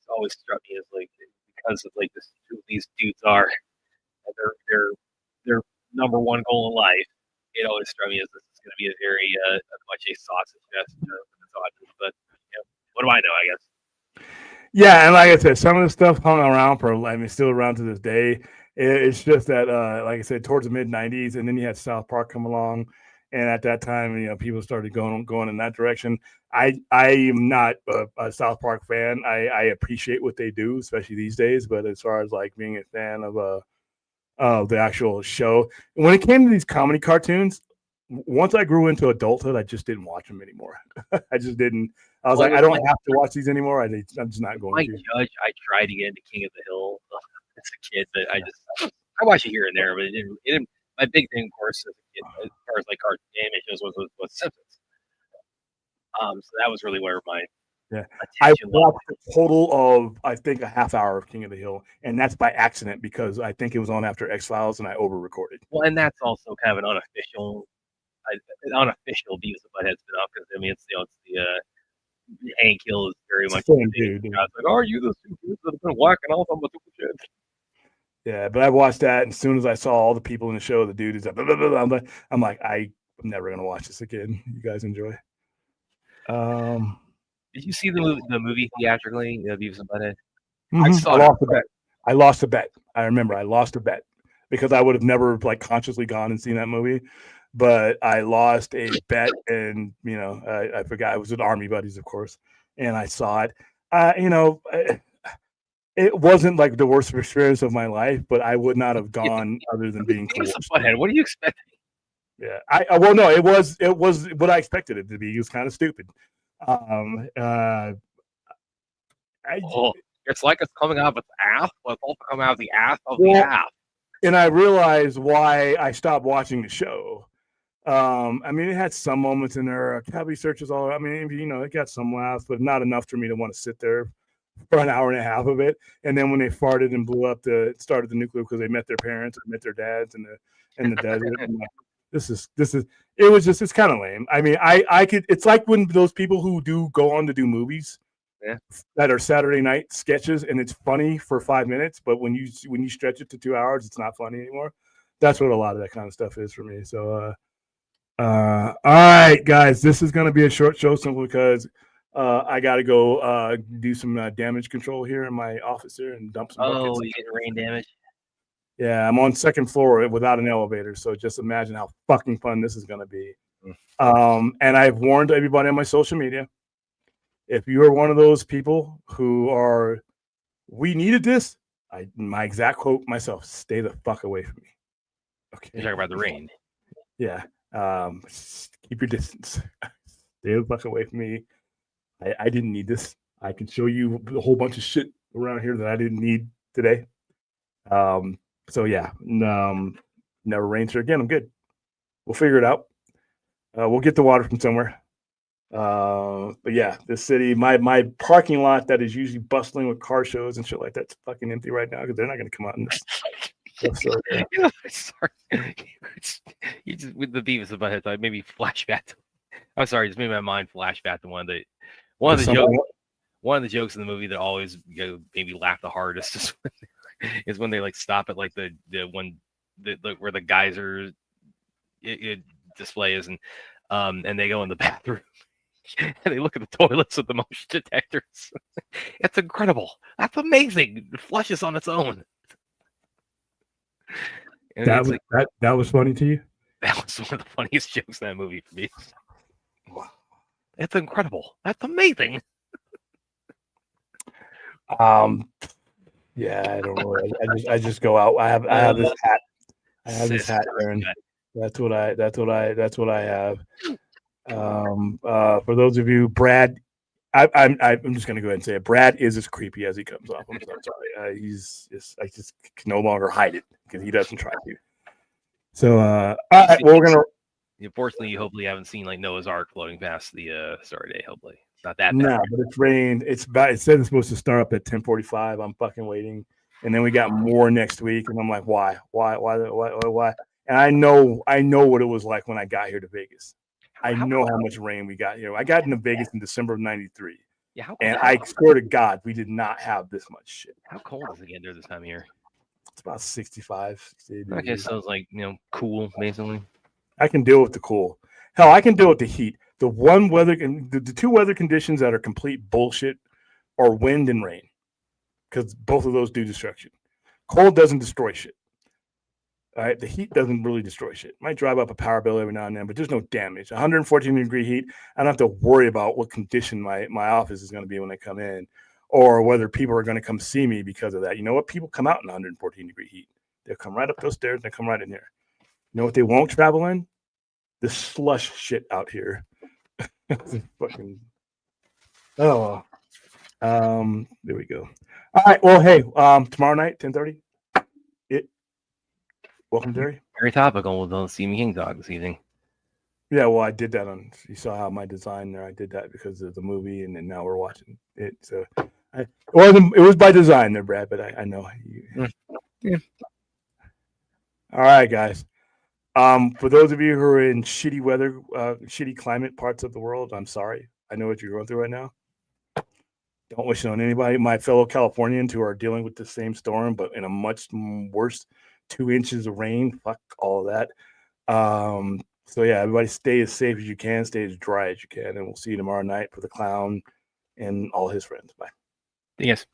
always struck me as like because of like who these dudes are, their number one goal in life. It always struck me as this is going to be a very much a sausage fest with its audience. But what do I know? I guess. Yeah, and like I said, some of the stuff hung around still around to this day. It's just that, like I said, towards the mid '90s, and then you had South Park come along, and at that time, people started going in that direction. I am not a South Park fan. I appreciate what they do, especially these days. But as far as like being a fan of the actual show, when it came to these comedy cartoons, once I grew into adulthood, I just didn't watch them anymore. I just didn't. I was I don't have to watch these anymore. I'm just not going to. Judge, I tried to get into King of the Hill as a kid, but I watch it here and there, but it didn't. My big thing, of course, as a kid, as far as like cartoon animations was Simpsons. So that was really where my I watched a total of I think a half hour of King of the Hill, and that's by accident because I think it was on after X-Files and I over-recorded. Well, and that's also kind of an unofficial Beavis and Butthead spin-off because I mean it's the Hank Hill is very much same dude. I was like, are you the two dudes that have been whacking off on the super shit? Yeah, but I watched that, and as soon as I saw all the people in the show, the dude is like, blah, blah, blah, I'm like, I'm never gonna watch this again. You guys enjoy. Did you see the movie theatrically, Beavis and Butthead? Mm-hmm. I lost a bet. I remember I lost a bet because I would have never like consciously gone and seen that movie. But I lost a bet, and I forgot it was with Army buddies, of course, and I saw it. It wasn't like the worst experience of my life, but I would not have gone other than being cool. What are you expecting? Yeah, no, it was what I expected it to be. It was kind of stupid. It's like it's coming out of its ass, but it's also coming out of the ass of the ass. And I realized why I stopped watching the show. I mean, it had some moments in there. Cavity searches all. I mean, it got some laughs, but not enough for me to want to sit there for an hour and a half of it. And then when they farted and blew up started the nuclear because they met their parents or met their dads in the desert. It's kind of lame. I mean, it's like when those people who do go on to do movies that are Saturday night sketches and it's funny for 5 minutes, but when you stretch it to 2 hours, it's not funny anymore. That's what a lot of that kind of stuff is for me. So, all right, guys, this is going to be a short show simply because I got to go do some damage control here in my office here and dump some buckets. Oh, you getting rain damage? Yeah, I'm on second floor without an elevator, so just imagine how fucking fun this is going to be. And I've warned everybody on my social media, if you are one of those people who are, we needed this, my exact quote myself, stay the fuck away from me. Okay. You're talking about the rain. Yeah. Keep your distance. Stay the fuck away from me. I didn't need this. I can show you a whole bunch of shit around here that I didn't need today. So yeah, never rains here again. I'm good. We'll figure it out. We'll get the water from somewhere. But yeah, this city, my parking lot that is usually bustling with car shows and shit like that's fucking empty right now because they're not going to come out in this. So, Sorry, you just with the Beavis and Butthead. I maybe flashback. I'm sorry, just made my mind flashback to one of the jokes in the movie that always made me laugh the hardest is when they like stop at like the one where the geyser display is and they go in the bathroom and they look at the toilets with the motion detectors. It's incredible. That's amazing. It flushes on its own. And that was funny to you? That was one of the funniest jokes in that movie for me. It's incredible. That's amazing. Yeah, I don't know. I just go out. I have this hat. I have this hat, Aaron. That's what I have. For those of you, Brad, I'm just gonna go ahead and say it. Brad is as creepy as he comes off. I'm sorry. I just can no longer hide it because he doesn't try to. So, all right, well, we're gonna. Unfortunately, you hopefully haven't seen like Noah's Ark floating past the Star Day. Hopefully, it's not that bad. No, but it's rained. It said it's supposed to start up at 10:45. I'm fucking waiting, and then we got more next week, and I'm like, why? And I know what it was like when I got here to Vegas. I know how much rain we got here. I got into Vegas in December of '93. Yeah, and I swear to God, we did not have this much shit. How cold is it get there this time of year? It's about 65, 68 Okay, degrees. so it's like cool basically. I can deal with the cool. Hell, I can deal with the heat. The one weather and the two weather conditions that are complete bullshit are wind and rain, because both of those do destruction. Cold doesn't destroy shit. All right, the heat doesn't really destroy shit. Might drive up a power bill every now and then, but there's no damage. 114-degree heat, I don't have to worry about what condition my office is going to be when I come in, or whether people are going to come see me because of that. You know what? People come out in 114-degree heat. They'll come right up those stairs and they come right in here. You know what they won't travel in? The slush shit out here. Fucking. Oh. There we go. All right. Well, hey, tomorrow night, 10:30. Welcome, Terry. Very topical with the Stephen King talk this evening. Yeah, well, I did that on. You saw how my design there. I did that because of the movie, and then now we're watching it. So, it was by design there, Brad. But I know. Yeah. All right, guys. For those of you who are in shitty weather, shitty climate parts of the world, I'm sorry. I know what you're going through right now. Don't wish it on anybody. My fellow Californians who are dealing with the same storm, but in a much worse 2 inches of rain. Fuck all of that. So yeah, everybody stay as safe as you can, stay as dry as you can, and we'll see you tomorrow night for the clown and all his friends. Bye. Yes.